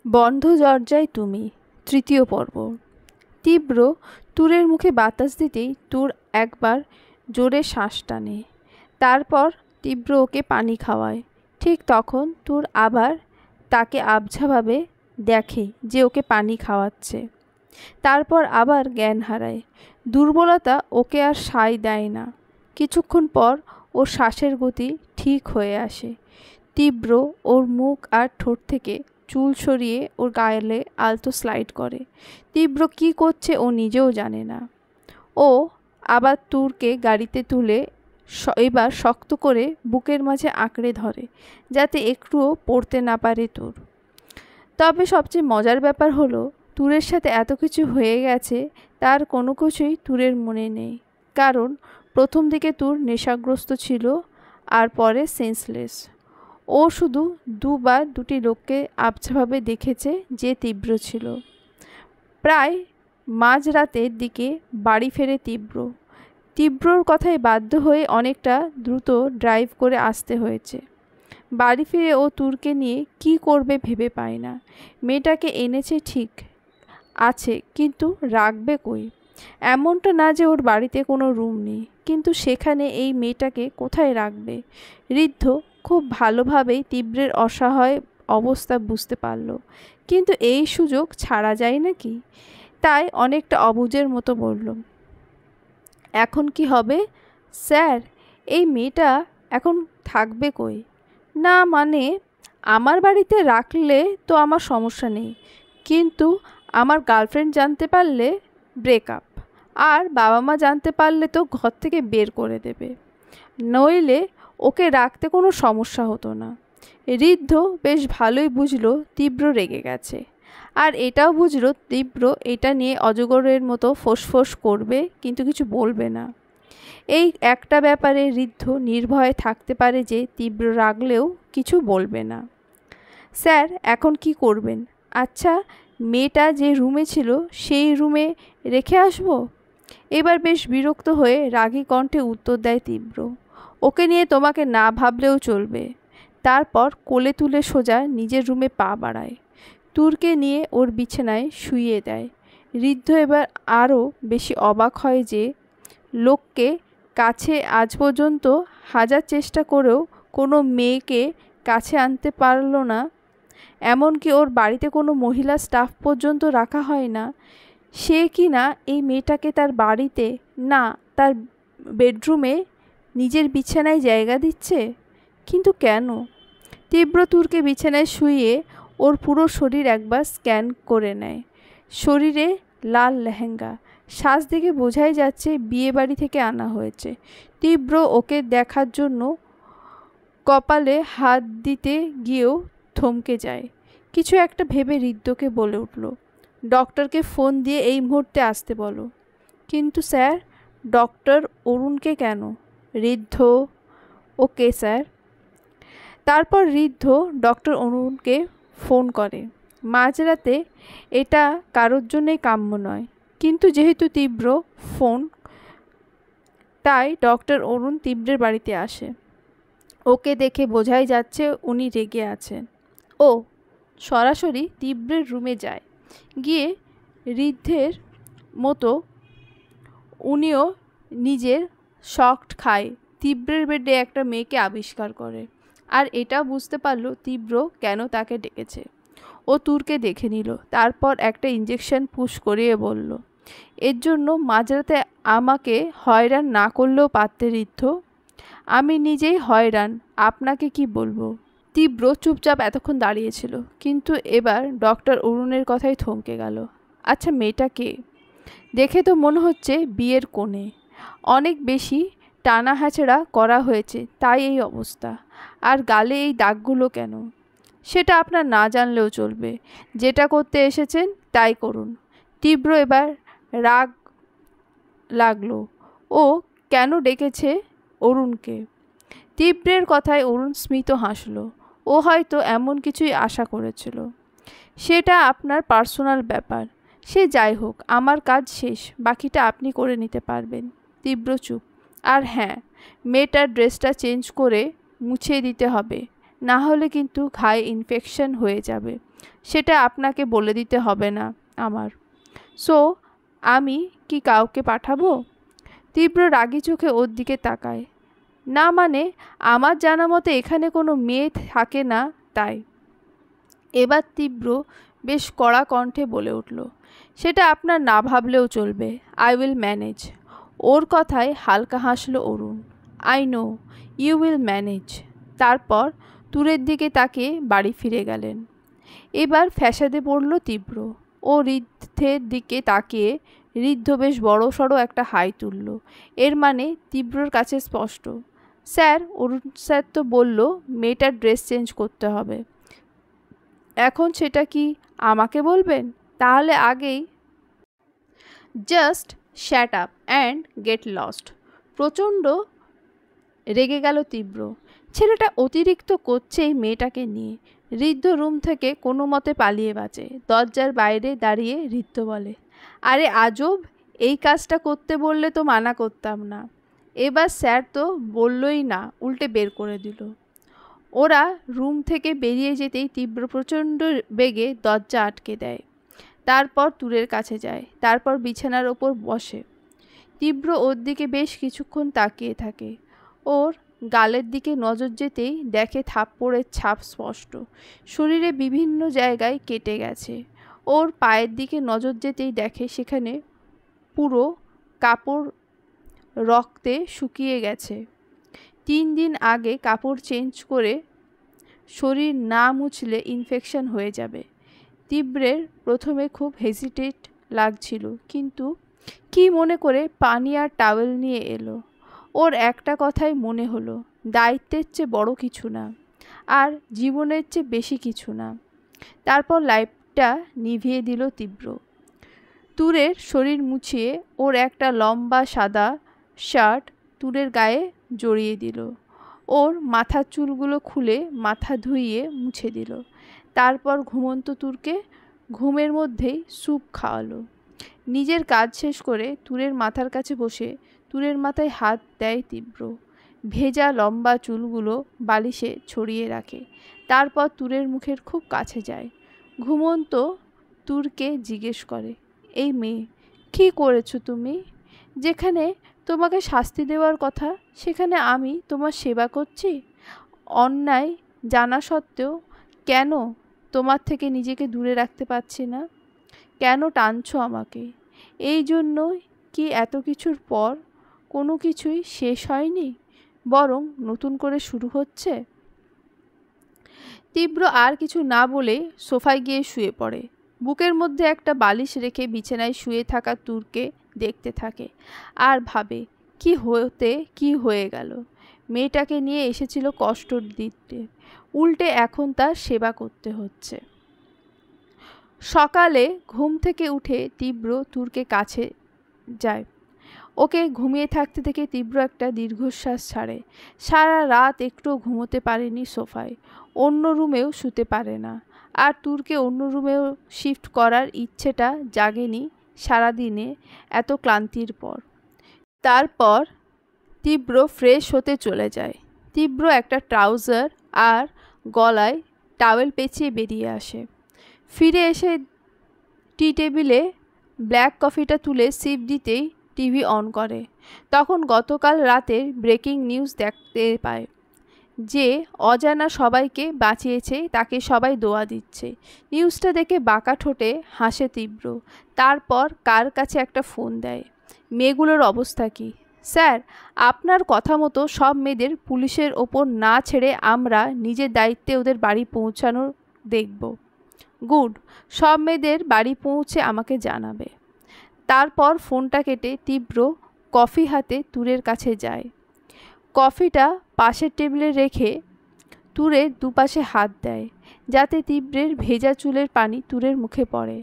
বন্ধ দরজায় তুমি, তৃতীয় পর্ব। তীব্র তুরের মুখে বাতাস দিতেই তুর একবার জোরে শ্বাস টানে। তারপর তীব্র ওকে পানি খাওয়ায়। ঠিক তখন তুর আবার তাকে আবঝাভাবে দেখে যে ওকে পানি খাওয়াচ্ছে। তারপর আবার জ্ঞান হারায়। দুর্বলতা ওকে আর সায় দেয় না। কিছুক্ষণ পর ওর শ্বাসের গতি ঠিক হয়ে আসে। তীব্র ওর মুখ আর ঠোঁট থেকে চুল সরিয়ে ওর গায়ে আলতো স্লাইড করে। তীব্র কি করছে ও নিজেও জানে না। ও আবার তুরকে গাড়িতে তুলে এবার শক্ত করে বুকের মাঝে আঁকড়ে ধরে, যাতে একটুও পড়তে না পারে তুর। তবে সবচেয়ে মজার ব্যাপার হলো, তুরের সাথে এত কিছু হয়ে গেছে তার কোনো কিছুই তুরের মনে নেই। কারণ প্রথম দিকে তুর নেশাগ্রস্ত ছিল, আর পরে সেন্সলেস। ও শুধু দুবার দুটি লোককে আবছাভাবে দেখেছে যে তীব্র ছিল। প্রায় মাঝরাতের দিকে বাড়ি ফেরে তীব্র। তীব্রর কথায় বাধ্য হয়ে অনেকটা দ্রুত ড্রাইভ করে আসতে হয়েছে। বাড়ি ফিরে ও তুরকে নিয়ে কি করবে ভেবে পায় না। মেয়েটাকে এনেছে ঠিক আছে, কিন্তু রাখবে কই? এমনটা না যে ওর বাড়িতে কোনো রুম নেই, কিন্তু সেখানে এই মেয়েটাকে কোথায় রাখবে? ঋদ্ধ খুব ভালোভাবেই তীব্রের অসহায় অবস্থা বুঝতে পারল, কিন্তু এই সুযোগ ছাড়া যায় নাকি? তাই অনেকটা অবুঝের মতো বলল, এখন কি হবে স্যার? এই মেয়েটা এখন থাকবে কই? না মানে, আমার বাড়িতে রাখলে তো আমার সমস্যা নেই, কিন্তু আমার গার্লফ্রেন্ড জানতে পারলে ব্রেকআপ, আর বাবা মা জানতে পারলে তো ঘর থেকে বের করে দেবে। নইলে ওকে রাখতে কোনো সমস্যা হতো না। ঋদ্ধ বেশ ভালোই বুঝলো তীব্র রেগে গেছে, আর এটাও বুঝলো তীব্র এটা নিয়ে অজগরের মতো ফোঁস করবে, কিন্তু কিছু বলবে না। এই একটা ব্যাপারে ঋদ্ধ নির্ভয়ে থাকতে পারে যে তীব্র রাগলেও কিছু বলবে না। স্যার, এখন কি করবেন? আচ্ছা, মেয়েটা যে রুমে ছিল সেই রুমে রেখে আসবো? এবার বেশ বিরক্ত হয়ে রাগী কণ্ঠে উত্তর দেয় তীব্র, ওকে নিয়ে তোমাকে না ভাবলেও চলবে। তারপর কোলে তুলে সোজা নিজের রুমে পা বাড়ায়। তুরকে নিয়ে ওর বিছানায় শুইয়ে দেয়। ঋদ্ধ এবার আরও বেশি অবাক হয় যে লোককে কাছে আজ পর্যন্ত হাজার চেষ্টা করেও কোনো মেয়েকে কাছে আনতে পারল না। এমনকি ওর বাড়িতে কোনো মহিলা স্টাফ পর্যন্ত রাখা হয় না, সে কি না এই মেয়েটাকে তার বাড়িতে না তার বেডরুমে নিজের বিছানায় জায়গা দিচ্ছে। কিন্তু কেন? তীব্র তুরকে বিছানায় শুইয়ে ওর পুরো শরীর একবার স্ক্যান করে নেয়। শরীরে লাল লেহেঙ্গা, সাজ দেখে বোঝাই যাচ্ছে বিয়ে বাড়ি থেকে আনা হয়েছে। তীব্র ওকে দেখার জন্য কপালে হাত দিতে গিয়েও থমকে যায়। কিছু একটা ভেবে ঋদ্ধকে বলে উঠল, ডক্টরকে ফোন দিয়ে এই মুহূর্তে আসতে বলো। কিন্তু স্যার, ডক্টর অরুণকে কেন? ঋদ্ধ, ওকে স্যার। তারপর ঋদ্ধ ডক্টর অরুণকে ফোন করে। মাঝরাতে এটা কারোর জন্যই কাম্য নয়, কিন্তু যেহেতু তীব্র ফোন, তাই ডক্টর অরুণ তীব্রের বাড়িতে আসে। ওকে দেখে বোঝাই যাচ্ছে উনি রেগে আছেন। ও সরাসরি তীব্রের রুমে যায়। গিয়ে ঋদ্ধের মতো উনিও নিজের শকড খায় তীব্রের বেডে একটা মেয়েকে আবিষ্কার করে। আর এটা বুঝতে পারল তীব্র কেন তাকে ডেকেছে। ও তুরকে দেখে নিল, তারপর একটা ইঞ্জেকশন পুশ করিয়ে বলল, এর জন্য মাঝরাতে আমাকে হয়রান না করলেও পারতে ঋদ্ধ। আমি নিজেই হয়রান, আপনাকে কি বলবো? তীব্র চুপচাপ এতক্ষণ দাঁড়িয়েছিল, কিন্তু এবার ডক্টর অরুণের কথাই থমকে গেল। আচ্ছা, মেয়েটা কে? দেখে তো মনে হচ্ছে বিয়ের কোণে। অনেক বেশি টানা হ্যাচড়া করা হয়েছে, তাই এই অবস্থা। আর গালে এই দাগগুলো কেন? সেটা আপনার না জানলেও চলবে। যেটা করতে এসেছেন তাই করুন। তীব্র এবার রাগ লাগলো। ও কেন ডেকেছে অরুণকে? তীব্রের কথায় অরুণ স্মিত হাসল। ও হয়তো এমন কিছুই আশা করেছিল। সেটা আপনার পার্সোনাল ব্যাপার। সে যাই হোক, আমার কাজ শেষ, বাকিটা আপনি করে নিতে পারবেন। তীব্র চুপ। আর হ্যাঁ, মেয়েটার ড্রেসটা চেঞ্জ করে মুছিয়ে দিতে হবে, না হলে কিন্তু ঘায়ে ইনফেকশন হয়ে যাবে। সেটা আপনাকে বলে দিতে হবে না আমার। সো আমি কি কাউকে পাঠাবো? তীব্র রাগী চোখে ওর দিকে তাকায়। না মানে, আমার জানা মতে এখানে কোনো মেয়ে থাকে না তাই। এবার তীব্র বেশ কড়া কণ্ঠে বলে উঠল, সেটা আপনার না ভাবলেও চলবে। I will manage. ওর কথায় হালকা হাসল Arun. I know you will manage. তারপর তুরের দিকে তাকিয়ে বাড়ি ফিরে গেলেন। এবার ফ্যাসাদে পড়ল তীব্র। ও ঋদ্ধের দিকে তাকিয়ে ঋদ্ধ বেশ বড়সড় একটা হাই তুলল। এর মানে তীব্রর কাছে স্পষ্ট, স্যার, অরুণ স্যার তো বলল মেয়েটার ড্রেস চেঞ্জ করতে হবে। এখন সেটা কি আমাকে বলবেন? তাহলে আগেই just shut up and get lost. প্রচণ্ড রেগে গেল তীব্র। ছেলেটা অতিরিক্ত করছে এই মেয়েটাকে নিয়ে। ঋদ্ধ রুম থেকে কোনো মতে পালিয়ে বাঁচে। দরজার বাইরে দাঁড়িয়ে ঋদ্ধ বলে, আরে আজব, এই কাজটা করতে বললে তো মানা করতাম না। এবার স্যার তো বললই না, উল্টে বের করে দিল। ওরা রুম থেকে বেরিয়ে যেতেই তীব্র প্রচণ্ড বেগে দরজা আটকে দেয়। তারপর তুরের কাছে যায়। তারপর বিছানার ওপর বসে। তীব্র ওর দিকে বেশ কিছুক্ষণ তাকিয়ে থাকে। ওর গালের দিকে নজর যেতেই দেখে থাপ্পড়ের ছাপ স্পষ্ট। শরীরে বিভিন্ন জায়গায় কেটে গেছে। ওর পায়ের দিকে নজর যেতেই দেখে সেখানে পুরো কাপড় রক্তে শুকিয়ে গেছে। 3 দিন আগে কাপড় চেঞ্জ করে শরীর না মুছলে ইনফেকশন হয়ে যাবে। তীব্রের প্রথমে খুব হেজিটেট লাগছিল, কিন্তু কি মনে করে পানি আর টাওয়েল নিয়ে এলো। ওর একটা কথাই মনে হলো, দায়িত্বের চেয়ে বড় কিছু না, আর জীবনের চেয়ে বেশি কিছু না। তারপর লাইটটা নিভিয়ে দিল তীব্র। তুরের শরীর মুছিয়ে ওর একটা লম্বা সাদা শার্ট তুরের গায়ে জড়িয়ে দিল। ওর মাথার চুলগুলো খুলে মাথা ধুইয়ে মুছে দিল। তারপর ঘুমন্ত তুরকে ঘুমের মধ্যেই স্যুপ খাওয়ালো। নিজের কাজ শেষ করে তুরের মাথার কাছে বসে তুরের মাথায় হাত দেয় তীব্র। ভেজা লম্বা চুলগুলো বালিশে ছড়িয়ে রাখে। তারপর তুরের মুখের খুব কাছে যায়। ঘুমন্ত তুরকে জিজ্ঞেস করে, এই মেয়ে, কী করেছো তুমি? যেখানে তোমাকে শাস্তি দেওয়ার কথা সেখানে আমি তোমার সেবা করছি। অন্যায় জানা সত্ত্বেও কেন তোমার থেকে নিজেকে দূরে রাখতে পারছি না? কেন টানছো আমাকে? এই জন্যই কি এত কিছুর পর কোনো কিছুই শেষ হয়নি, বরং নতুন করে শুরু হচ্ছে? তীব্র আর কিছু না বলে সোফায় গিয়ে শুয়ে পড়ে। বুকের মধ্যে একটা বালিশ রেখে বিছানায় শুয়ে থাকা তুরকে দেখতে থাকে আর ভাবে, কি হতে কি হয়ে গেল। মেয়েটাকে নিয়ে এসেছিল কষ্ট দিতে, উল্টে এখন তার সেবা করতে হচ্ছে। সকালে ঘুম থেকে উঠে তীব্র তুরকে কাছে যায়। ওকে ঘুমিয়ে থাকতে দেখে তীব্র একটা দীর্ঘশ্বাস ছাড়ে। সারা রাত একটুও ঘুমোতে পারেনি সোফায়। অন্য রুমেও শুতে পারে না। আর তুরকে অন্য রুমেও শিফট করার ইচ্ছেটা জাগেনি সারাদিনে এত ক্লান্তির পর। তারপর তীব্র ফ্রেশ হতে চলে যায়। তীব্র একটা ট্রাউজার আর গলায় টাওয়েল পেঁচিয়ে বেরিয়ে আসে। ফিরে এসে টি টেবিলে ব্ল্যাক কফিটা তুলে সিপ দিতেই টিভি অন করে। তখন গতকাল রাতের ব্রেকিং নিউজ দেখতে পায় যে অজানা সবাইকে বাঁচিয়েছে, তাকে সবাই দোয়া দিচ্ছে। নিউজটা দেখে বাঁকা ঠোঁটে হাসে তীব্র। তারপর কার কাছে একটা ফোন দেয়। মেয়েগুলোর অবস্থা কি? স্যার, আপনার কথা মতো সব মেয়েদের পুলিশের ওপর না ছেড়ে আমরা নিজের দায়িত্বে ওদের বাড়ি পৌঁছানো দেখব। গুড, সব মেয়েদের বাড়ি পৌঁছে আমাকে জানাবে। তারপর ফোনটা কেটে তীব্র কফি হাতে তুরের কাছে যায়। কফিটা পাশের টেবিলে রেখে তুরের দুপাশে হাত দেয়, যাতে তীব্রের ভেজা চুলের পানি তুরের মুখে পড়ে।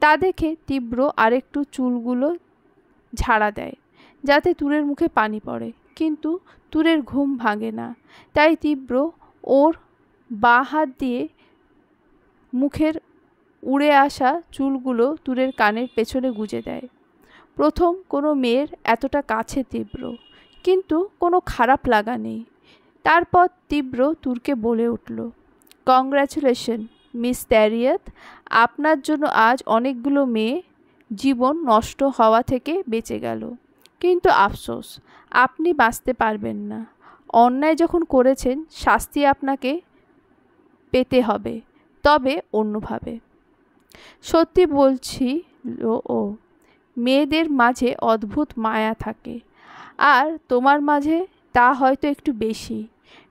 তা দেখে তীব্র আরেকটু চুলগুলো ঝাড়া দেয়, যাতে তুরের মুখে পানি পড়ে। কিন্তু তুরের ঘুম ভাঙে না। তাই তীব্র ওর বাঁ হাত দিয়ে মুখের উড়ে আসা চুলগুলো তুরের কানের পেছনে গুজে দেয়। প্রথম কোনো মেয়ের এতটা কাছে তীব্র, কিন্তু কোনো খারাপ লাগা নেই। তারপর তীব্র তুরকে বলে উঠল, কংগ্র্যাচুলেশন, মিস ট্যারিয়েত, আপনার জন্য আজ অনেকগুলো মেয়ে জীবন নষ্ট হওয়া থেকে বেঁচে গেল, কিন্তু আফসোস আপনি বাঁচতে পারবেন না। অন্যায় যখন করেছেন শাস্তি আপনাকে পেতে হবে, তবে অন্যভাবে। সত্যি বলছি ও, মেয়েদের মাঝে অদ্ভুত মায়া থাকে, আর তোমার মাঝে তা হয়তো একটু বেশি।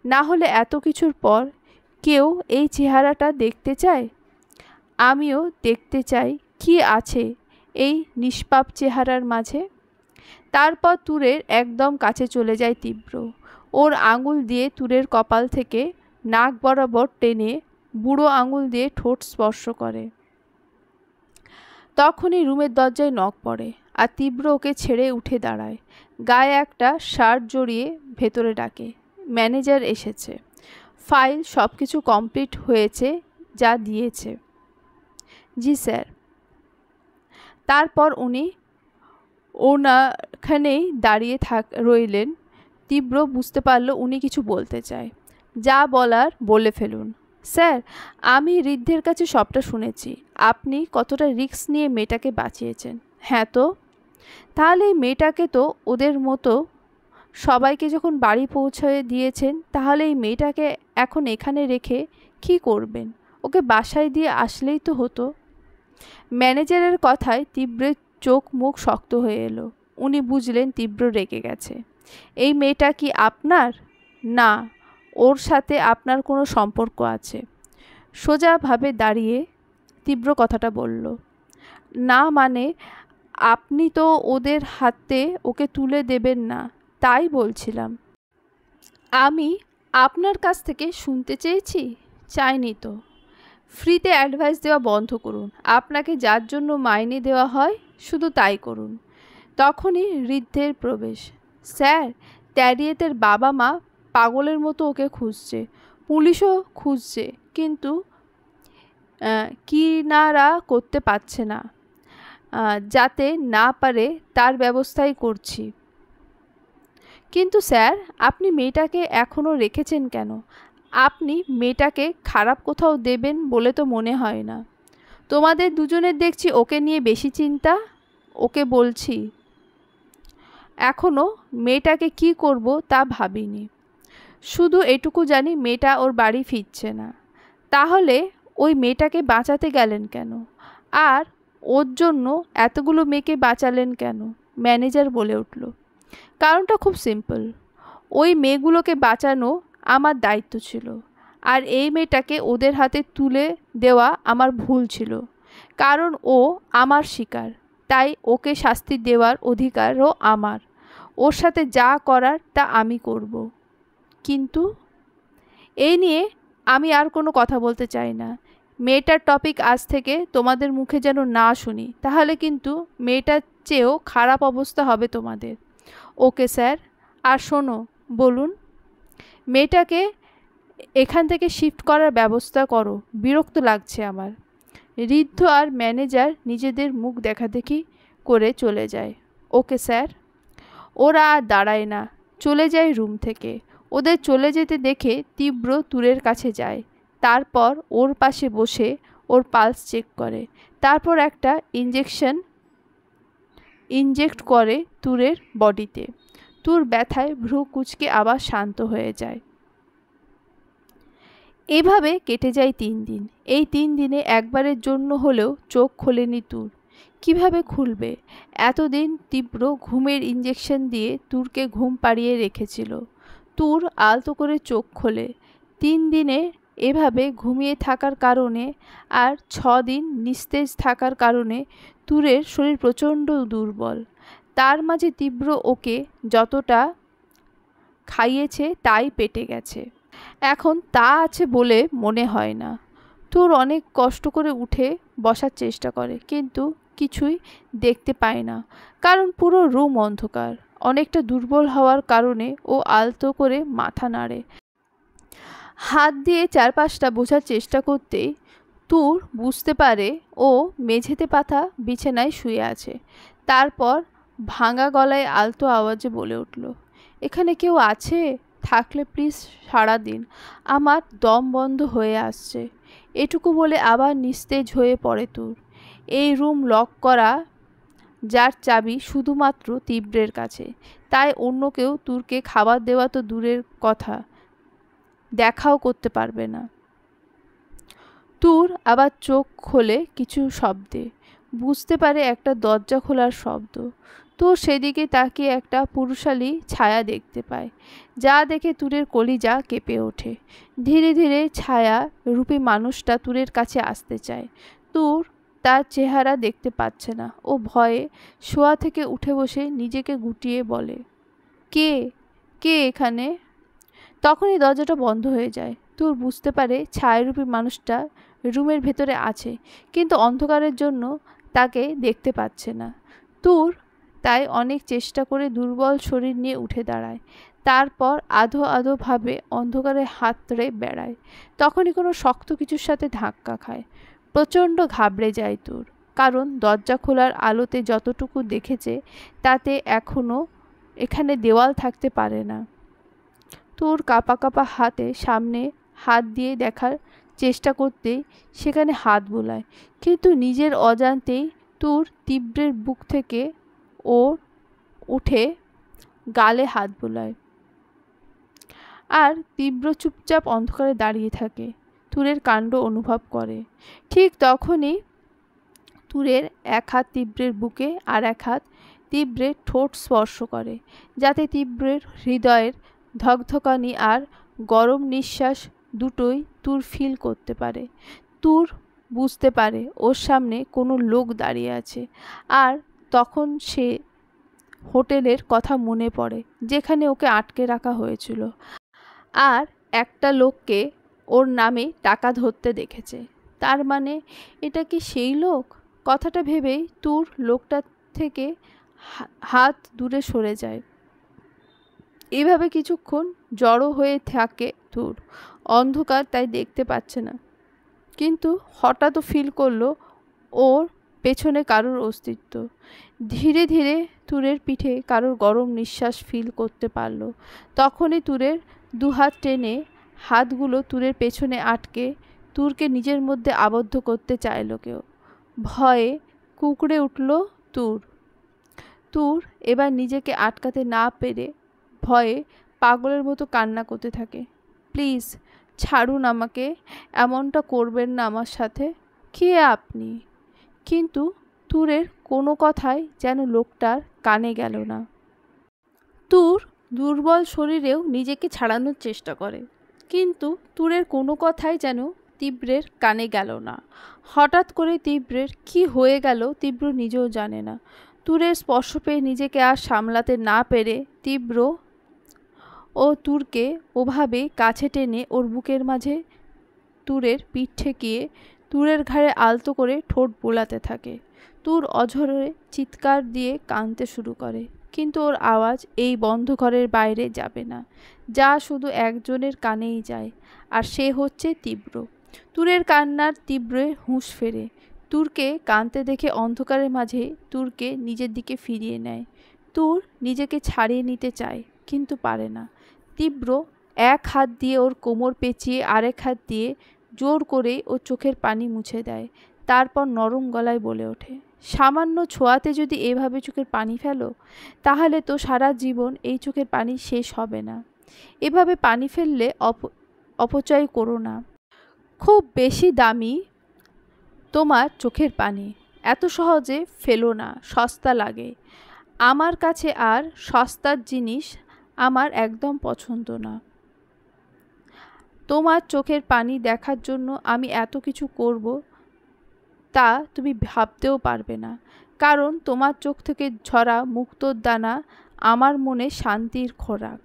না হলে এত কিছুর পর কেউ এই চেহারাটা দেখতে চায়? আমিও দেখতে চাই কি আছে এই নিষ্পাপ চেহারার মাঝে। তারপর তুরের একদম কাছে চলে যায় তীব্র। ওর আঙুল দিয়ে তুরের কপাল থেকে নাক বরাবর টেনে বুড়ো আঙুল দিয়ে ঠোঁট স্পর্শ করে। তখনই রুমের দরজায় নক পড়ে, আর তীব্র ওকে ছেড়ে উঠে দাঁড়ায়। গায়ে একটা শার্ট জড়িয়ে ভেতরে ডাকে, ম্যানেজার এসেছে, ফাইল সব কিছু কমপ্লিট হয়েছে যা দিয়েছে। জি স্যার। তারপর উনি ওনাখানেই দাঁড়িয়ে রইলেন। তীব্র বুঝতে পারল উনি কিছু বলতে চায়। যা বলার বলে ফেলুন। স্যার, আমি ঋদ্ধের কাছে সবটা শুনেছি। আপনি কতটা রিস্ক নিয়ে মেয়েটাকে বাঁচিয়েছেন। হ্যাঁ তো, তাহলে এই মেয়েটাকে তো ওদের মতো সবাইকে যখন বাড়ি পৌঁছে দিয়েছেন, তাহলে এই মেয়েটাকে এখন এখানে রেখে কি করবেন? ওকে বাসায় দিয়ে আসলেই তো হতো। ম্যানেজারের কথায় তীব্রের চোখ মুখ শক্ত হয়ে এলো। উনি বুঝলেন তীব্র রেগে গেছে। এই মেয়েটা কি আপনার? না, ওর সাথে আপনার কোনো সম্পর্ক আছে। সোজাভাবে দাঁড়িয়ে তীব্র কথাটা বলল। না মানে, আপনি তো ওদের হাতে ওকে তুলে দেবেন না, তাই বলছিলাম। আমি আপনার কাছ থেকে শুনতে চেয়েছি? চাইনি তো। ফ্রিতে অ্যাডভাইস দেওয়া বন্ধ করুন। আপনাকে যার জন্য মাইনে দেওয়া হয় শুধু তাই করুন। তখনই ঋদ্ধের প্রবেশ। স্যার, ট্যারিয়েতের বাবা মা পাগলের মতো ওকে খুঁজছে, পুলিশও খুঁজছে, কিন্তু কিনারা করতে পারছে না। যাতে না পারে তার ব্যবস্থাই করছি। কিন্তু স্যার, আপনি মেয়েটাকে এখনও রেখেছেন কেন? আপনি মেয়েটাকে খারাপ কোথাও দেবেন বলে তো মনে হয় না। তোমাদের দুজনের দেখছি ওকে নিয়ে বেশি চিন্তা। ওকে বলছি, এখনও মেয়েটাকে কি করব তা ভাবিনি। শুধু এটুকু জানি মেয়েটা ওর বাড়ি ফিরছে না। তাহলে ওই মেয়েটাকে বাঁচাতে গেলেন কেন? আর ওর জন্য এতগুলো মেয়েকে বাঁচালেন কেন? ম্যানেজার বলে উঠল। কারণটা খুব সিম্পল। ওই মেয়েগুলোকে বাঁচানো আমার দায়িত্ব ছিল, আর এই মেয়েটাকে ওদের হাতে তুলে দেওয়া আমার ভুল ছিল। কারণ ও আমার শিকার, তাই ওকে শাস্তি দেওয়ার অধিকারও আমার। ওর সাথে যা করার তা আমি করব। কিন্তু এই নিয়ে আমি আর কোনো কথা বলতে চাই না। মেয়েটার টপিক আজ থেকে তোমাদের মুখে যেন না শুনি, তাহলে কিন্তু মেয়েটার চেয়েও খারাপ অবস্থা হবে তোমাদের। Okay sir. আর শোনো, বলুন, মেয়েটাকে এখান থেকে শিফট করার ব্যবস্থা করো। বিরক্ত লাগছে আমার। ঋদ্ধ আর ম্যানেজার নিজেদের মুখ দেখাদেখি করে চলে যায়। Okay sir. ওরা আর দাঁড়ায় না, চলে যায় রুম থেকে। ওদের চলে যেতে দেখে তীব্র তুরের কাছে যায়। তারপর ওর পাশে বসে ওর পালস চেক করে। তারপর একটা ইনজেক্ট করে তুরের বডিতে। তুর ব্যথায় ভ্রু কুঁচকে আবার শান্ত হয়ে যায়। এভাবে কেটে যায় 3 দিন। এই 3 দিনে একবারের জন্য হলেও চোখ খোলেনি তুর। কিভাবে খুলবে? এতদিন তীব্র ঘুমের ইঞ্জেকশন দিয়ে তুরকে ঘুম পাড়িয়ে রেখেছিল। তুর আলতো করে চোখ খোলে। 3 দিনে এভাবে ঘুমিয়ে থাকার কারণে আর 6 দিন নিস্তেজ থাকার কারণে তুরের শরীর প্রচণ্ড দুর্বল। তার মাঝে তীব্র ওকে যতটা খাইয়েছে তাই পেটে গেছে। এখন তা আছে বলে মনে হয় না। তুর অনেক কষ্ট করে উঠে বসার চেষ্টা করে, কিন্তু কিছুই দেখতে পায় না, কারণ পুরো রুম অন্ধকার। অনেকটা দুর্বল হওয়ার কারণে ও আলতো করে মাথা নাড়ে। হাত দিয়ে চারপাশটা বোঝার চেষ্টা করতেই তুর বুঝতে পারে ও মেঝেতে পাতা বিছানায় শুয়ে আছে। তারপর ভাঙা গলায় আলতো আওয়াজে বলে উঠল, এখানে কেউ আছে? থাকলে প্লিজ সাড়া দিন, আমার দম বন্ধ হয়ে আসছে। এটুকু বলে আবার নিস্তেজ হয়ে পড়ে তুর। এই রুম লক করা, যার চাবি শুধুমাত্র তীব্রের কাছে, তাই অন্য কেউ তুরকে খাবার দেওয়া তো দূরের কথা, দেখাও করতে পারবে না। তুর আবার চোখ খোলে কিছু শব্দে, বুঝতে পারে একটা দরজা খোলার শব্দ। তুর সেদিকে তাকিয়ে একটা পুরুষালী ছায়া দেখতে পায়, যা দেখে তুরের কলিজা কেঁপে ওঠে। ধীরে ধীরে ছায়া রূপী মানুষটা তুরের কাছে আসতে চায়। তুর তার চেহারা দেখতে পাচ্ছে না। ও ভয়ে শোয়া থেকে উঠে বসে নিজেকে গুটিয়ে বলে, কে কে এখানে? তখনই দরজাটা বন্ধ হয়ে যায়। তুর বুঝতে পারে ছায়ারূপী মানুষটা রুমের ভেতরে আছে, কিন্তু অন্ধকারের জন্য তাকে দেখতে পাচ্ছে না। তুর তাই অনেক চেষ্টা করে দুর্বল শরীর নিয়ে উঠে দাঁড়ায়। তারপর আধো আধো ভাবে অন্ধকারে হাতড়ে বেড়ায়। তখনই কোনো শক্ত কিছুর সাথে ধাক্কা খায়। প্রচণ্ড ঘাবড়ে যায় তুর, কারণ দরজা খোলার আলোতে যতটুকু দেখেছে তাতে এখনও এখানে দেওয়াল থাকতে পারে না। তুর কাঁপা কাঁপা হাতে সামনে হাত দিয়ে দেখার চেষ্টা করতেই সেখানে হাত বোলায়, কিন্তু নিজের অজান্তেই তুর তীব্রের বুক থেকে ওর উঠে গালে হাত বোলায়। আর তীব্র চুপচাপ অন্ধকারে দাঁড়িয়ে থাকে, তুরের কাণ্ড অনুভব করে। ঠিক তখনই তুরের এক হাত তীব্রের বুকে আর এক হাত তীব্রের ঠোঁট স্পর্শ করে, যাতে তীব্রের হৃদয়ের ধকধকানি আর গরম নিঃশ্বাস দুটোই তুর ফিল করতে পারে। তুর বুঝতে পারে ওর সামনে কোনো লোক দাঁড়িয়ে আছে, আর তখন সে হোটেলের কথা মনে পড়ে যেখানে ওকে আটকে রাখা হয়েছিল, আর একটা লোককে ওর নামে টাকা ধরতে দেখেছে। তার মানে এটা কি সেই লোক? কথাটা ভেবেই তুর লোকটা থেকে হাত দূরে সরে যায়। এভাবে কিছুক্ষণ জড়ো হয়ে থাকে তুর। অন্ধকার তাই দেখতে পাচ্ছে না, কিন্তু হঠাৎ ফিল করলো ওর পেছনে কারোর অস্তিত্ব। ধীরে ধীরে তুরের পিঠে কারোর গরম নিঃশ্বাস ফিল করতে পারল। তখনই তুরের দুহাত টেনে হাতগুলো তুরের পেছনে আটকে তুরকে নিজের মধ্যে আবদ্ধ করতে চাইল কেউ। ভয়ে কুঁকড়ে উঠল তুর। তুর এবার নিজেকে আটকাতে না পেরে ভয়ে পাগলের মতো কান্না করতে থাকে। প্লিজ ছাড়ুন আমাকে, এমনটা করবেন না আমার সাথে। কে আপনি? কিন্তু তুরের কোনো কথাই যেন লোকটার কানে গেল না। তুর দুর্বল শরীরেও নিজেকে ছাড়ানোর চেষ্টা করে, কিন্তু তুরের কোনো কথাই যেন তীব্রের কানে গেল না। হঠাৎ করে তীব্রের কি হয়ে গেল তীব্র নিজেও জানে না। তুরের স্পর্শ পেয়ে নিজেকে আর সামলাতে না পেরে তীব্র ও তুরকে ওভাবে কাছে টেনে ওর বুকের মাঝে তুরের পিঠ ঠেকিয়ে তুরের ঘাড়ে আলতো করে ঠোঁট বোলাতে থাকে। তুর অঝরে চিৎকার দিয়ে কাঁদতে শুরু করে, কিন্তু ওর আওয়াজ এই বন্ধ ঘরের বাইরে যাবে না, যা শুধু একজনের কানেই যায়, আর সে হচ্ছে তীব্র। তুরের কান্নার তীব্রে হুঁশ ফেরে। তুরকে কাঁদতে দেখে অন্ধকারের মাঝে তুরকে নিজের দিকে ফিরিয়ে নেয়। তুর নিজেকে ছাড়িয়ে নিতে চায়, কিন্তু পারে না। তীব্র এক হাত দিয়ে ওর কোমর পেঁচিয়ে আরেক হাত দিয়ে জোর করে ওর চোখের পানি মুছে দেয়। তারপর নরম গলায় বলে ওঠে, সামান্য ছোঁয়াতে যদি এভাবে চোখের পানি ফেলো, তাহলে তো সারা জীবন এই চোখের পানি শেষ হবে না। এভাবে পানি ফেললে অপচয় করো না। খুব বেশি দামি তোমার চোখের পানি, এত সহজে ফেলো না, সস্তা লাগে আমার কাছে, আর সস্তার জিনিস আমার একদম পছন্দ না। তোমার চোখের পানি দেখার জন্য আমি এত কিছু করব তা তুমি ভাবতেও পারবে না, কারণ তোমার চোখ থেকে ঝরা মুক্তোর দানা আমার মনে শান্তির খোরাক।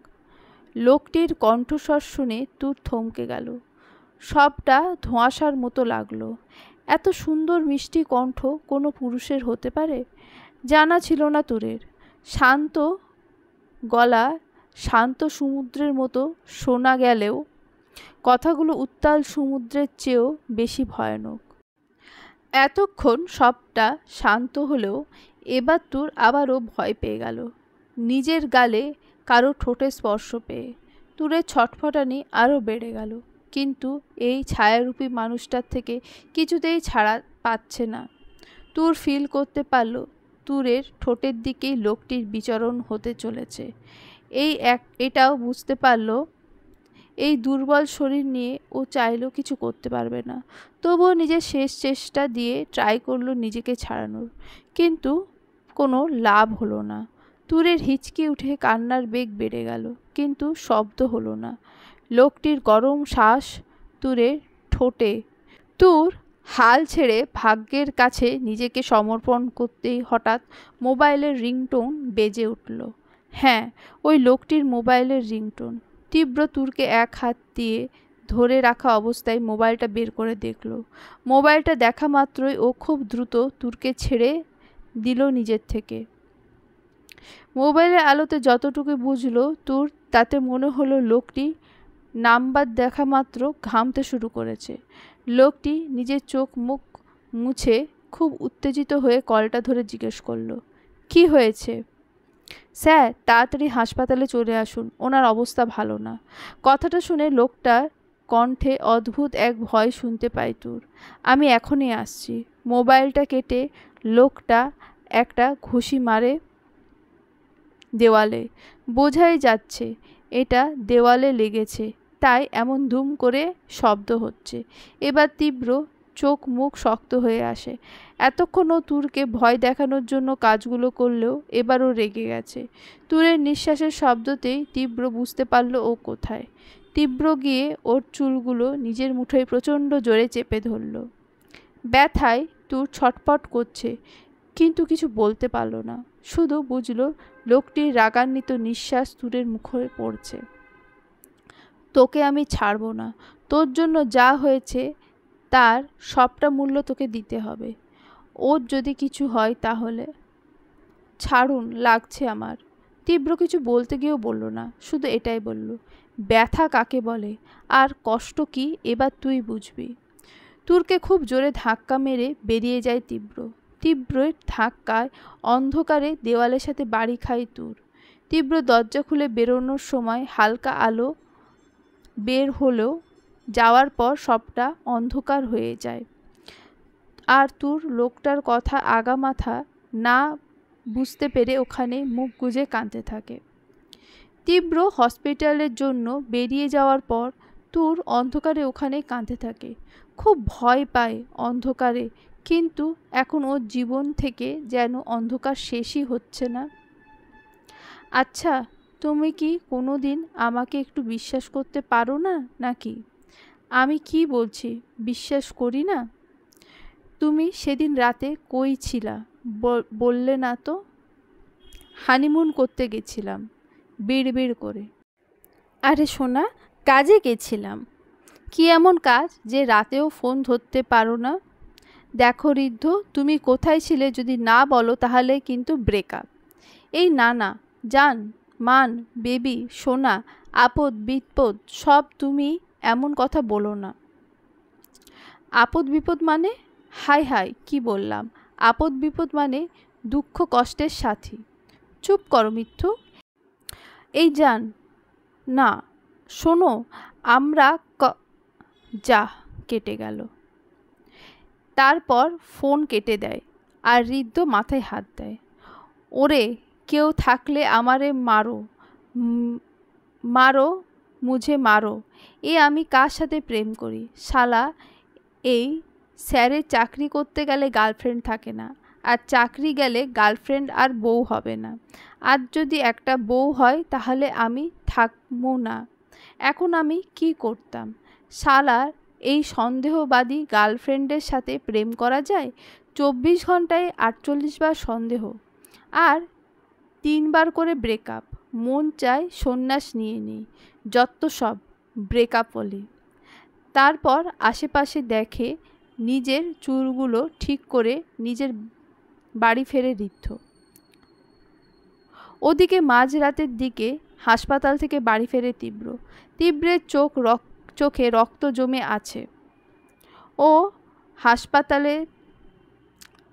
লোকটির কণ্ঠস্বর শুনে তুর থমকে গেল। সবটা ধোঁয়াশার মতো লাগলো। এত সুন্দর মিষ্টি কণ্ঠ কোনো পুরুষের হতে পারে? জানা ছিল না তুরের। শান্ত গলা শান্ত সমুদ্রের মতো শোনা গেলেও কথাগুলো উত্তাল সমুদ্রের চেয়েও বেশি ভয়ানক। এতক্ষণ সবটা শান্ত হলেও এবার তুর আবারও ভয় পেয়ে গেল নিজের গালে কারো ঠোঁটে স্পর্শ পেয়ে। তুরের ছটফটানি আরও বেড়ে গেল। কিন্তু এই ছায়ারূপী মানুষটার থেকে কিছুতেই ছাড়া পাচ্ছে না। তুর ফিল করতে পারল তুরের ঠোঁটের দিকেই লোকটির বিচরণ হতে চলেছে। এটাও বুঝতে পারল এই দুর্বল শরীর নিয়ে ও চাইলেও কিছু করতে পারবে না। তবুও নিজের শেষ চেষ্টা দিয়ে ট্রাই করলো নিজেকে ছাড়ানোর, কিন্তু কোনো লাভ হলো না। তুরের হিচকি উঠে কান্নার বেগ বেড়ে গেল, কিন্তু শব্দ হলো না। লোকটির গরম শ্বাস তুরের ঠোঁটে। তুর হাল ছেড়ে ভাগ্যের কাছে নিজেকে সমর্পণ করতেই হঠাৎ মোবাইলের রিংটোন বেজে উঠল। হ্যাঁ, ওই লোকটির মোবাইলের রিংটোন। তীব্র তুরকে এক হাত দিয়ে ধরে রাখা অবস্থায় মোবাইলটা বের করে দেখল। মোবাইলটা দেখা মাত্রই ও খুব দ্রুত তুরকে ছেড়ে দিল নিজের থেকে। মোবাইলের আলোতে যতটুকু বুঝলো তুর, তাতে মনে হলো লোকটি নাম্বার দেখা মাত্র ঘামতে শুরু করেছে। লোকটি নিজের চোখ মুখ মুছে খুব উত্তেজিত হয়ে কলটা ধরে জিজ্ঞেস করলো, কি হয়েছে? স্যার, তাড়াতাড়ি হাসপাতালে চলে আসুন, ওনার অবস্থা ভালো না। কথাটা শুনে লোকটার কণ্ঠে অদ্ভুত এক ভয় শুনতে পাই তুর। আমি এখনই আসছি। মোবাইলটা কেটে লোকটা একটা ঘুষি মারে দেওয়ালে। বোঝাই যাচ্ছে এটা দেওয়ালে লেগেছে, তাই এমন ধুম করে শব্দ হচ্ছে। এবার তীব্র চোখ মুখ শক্ত হয়ে আসে। এতক্ষণও তুরকে ভয় দেখানোর জন্য কাজগুলো করলেও এবারও রেগে গেছে। তুরের নিঃশ্বাসের শব্দতেই তীব্র বুঝতে পারল ও কোথায়। তীব্র গিয়ে ওর চুলগুলো নিজের মুঠোয় প্রচণ্ড জোরে চেপে ধরল। ব্যথায় তুর ছটফট করছে, কিন্তু কিছু বলতে পারল না। শুধু বুঝল লোকটির রাগান্বিত নিঃশ্বাস তুরের মুখে পড়ছে। তোকে আমি ছাড়ব না। তোর জন্য যা হয়েছে তার সবটা মূল্য তোকে দিতে হবে। ওর যদি কিছু হয় তাহলে। ছাড়ুন, লাগছে আমার। তীব্র কিছু বলতে গিয়েও বলল না, শুধু এটাই বলল, ব্যথা কাকে বলে আর কষ্ট কি এবার তুই বুঝবি। তুরকে খুব জোরে ধাক্কা মেরে বেরিয়ে যায় তীব্র। তীব্রের ধাক্কায় অন্ধকারে দেওয়ালের সাথে বাড়ি খায় তুর। তীব্র দরজা খুলে বেরোনোর সময় হালকা আলো বের হলেও যাওয়ার পর সবটা অন্ধকার হয়ে যায়। আর তুর লোকটার কথা আগা মাথা না বুঝতে পেরে ওখানে মুখ গুজে কাঁদতে থাকে। তীব্র হসপিটালের জন্য বেরিয়ে যাওয়ার পর তুর অন্ধকারে ওখানে কাঁদতে থাকে। খুব ভয় পায় অন্ধকারে, কিন্তু এখন ওর জীবন থেকে যেন অন্ধকার শেষই হচ্ছে না। আচ্ছা, তুমি কি কোনো দিন আমাকে একটু বিশ্বাস করতে পারো না নাকি? আমি কি বলছি বিশ্বাস করি না? তুমি সেদিন রাতে কই ছিলা বললে না তো? হানিমুন করতে গেছিলাম, বিড়বিড় করে। আরে সোনা, কাজে গেছিলাম। কি এমন কাজ যে রাতেও ফোন ধরতে পারো না? দেখো ঋদ্ধ, তুমি কোথায় ছিলে যদি না বলো তাহলে কিন্তু ব্রেকআপ। এই না না, জান, মান, বেবি, সোনা, আপদ বিপদ সব তুমি এমন কথা বলো না। আপদ বিপদ মানে? হাই হাই, কি বললাম? আপদ বিপদ মানে দুঃখ কষ্টের সাথী। চুপ করো মিথ্যু। এই জান, না শোনো, আমরা যা কেটে গেল। তারপর ফোন কেটে দেয় আর ঋদ্ধ মাথায় হাত দেয়। ওরে, কেউ থাকলে আমারে মারো, মারো, মুঝে মারো। আমি কার সাথে প্রেম করি? শালা, এই স্যারের চাকরি করতে গেলে গার্লফ্রেন্ড থাকে না, আর চাকরি গেলে গার্লফ্রেন্ড আর বউ হবে না। আর যদি একটা বউ হয় তাহলে আমি থাকবো না। এখন আমি কি করতাম? শালার এই সন্দেহবাদী গার্লফ্রেন্ডের সাথে প্রেম করা যায়? 24 ঘন্টায় 48 বার সন্দেহ, আর 3 বার করে ব্রেকআপ। মন চায় সন্ন্যাস নিয়ে নিই, যত সব ব্রেকআপ বলি। তারপর আশেপাশে দেখে নিজের চুলগুলো ঠিক করে নিজের বাড়ি ফেরে ঋদ্ধ। ওদিকে মাঝরাতের দিকে হাসপাতাল থেকে বাড়ি ফেরে তীব্র। তীব্রের চোখে রক্ত জমে আছে। ও হাসপাতালে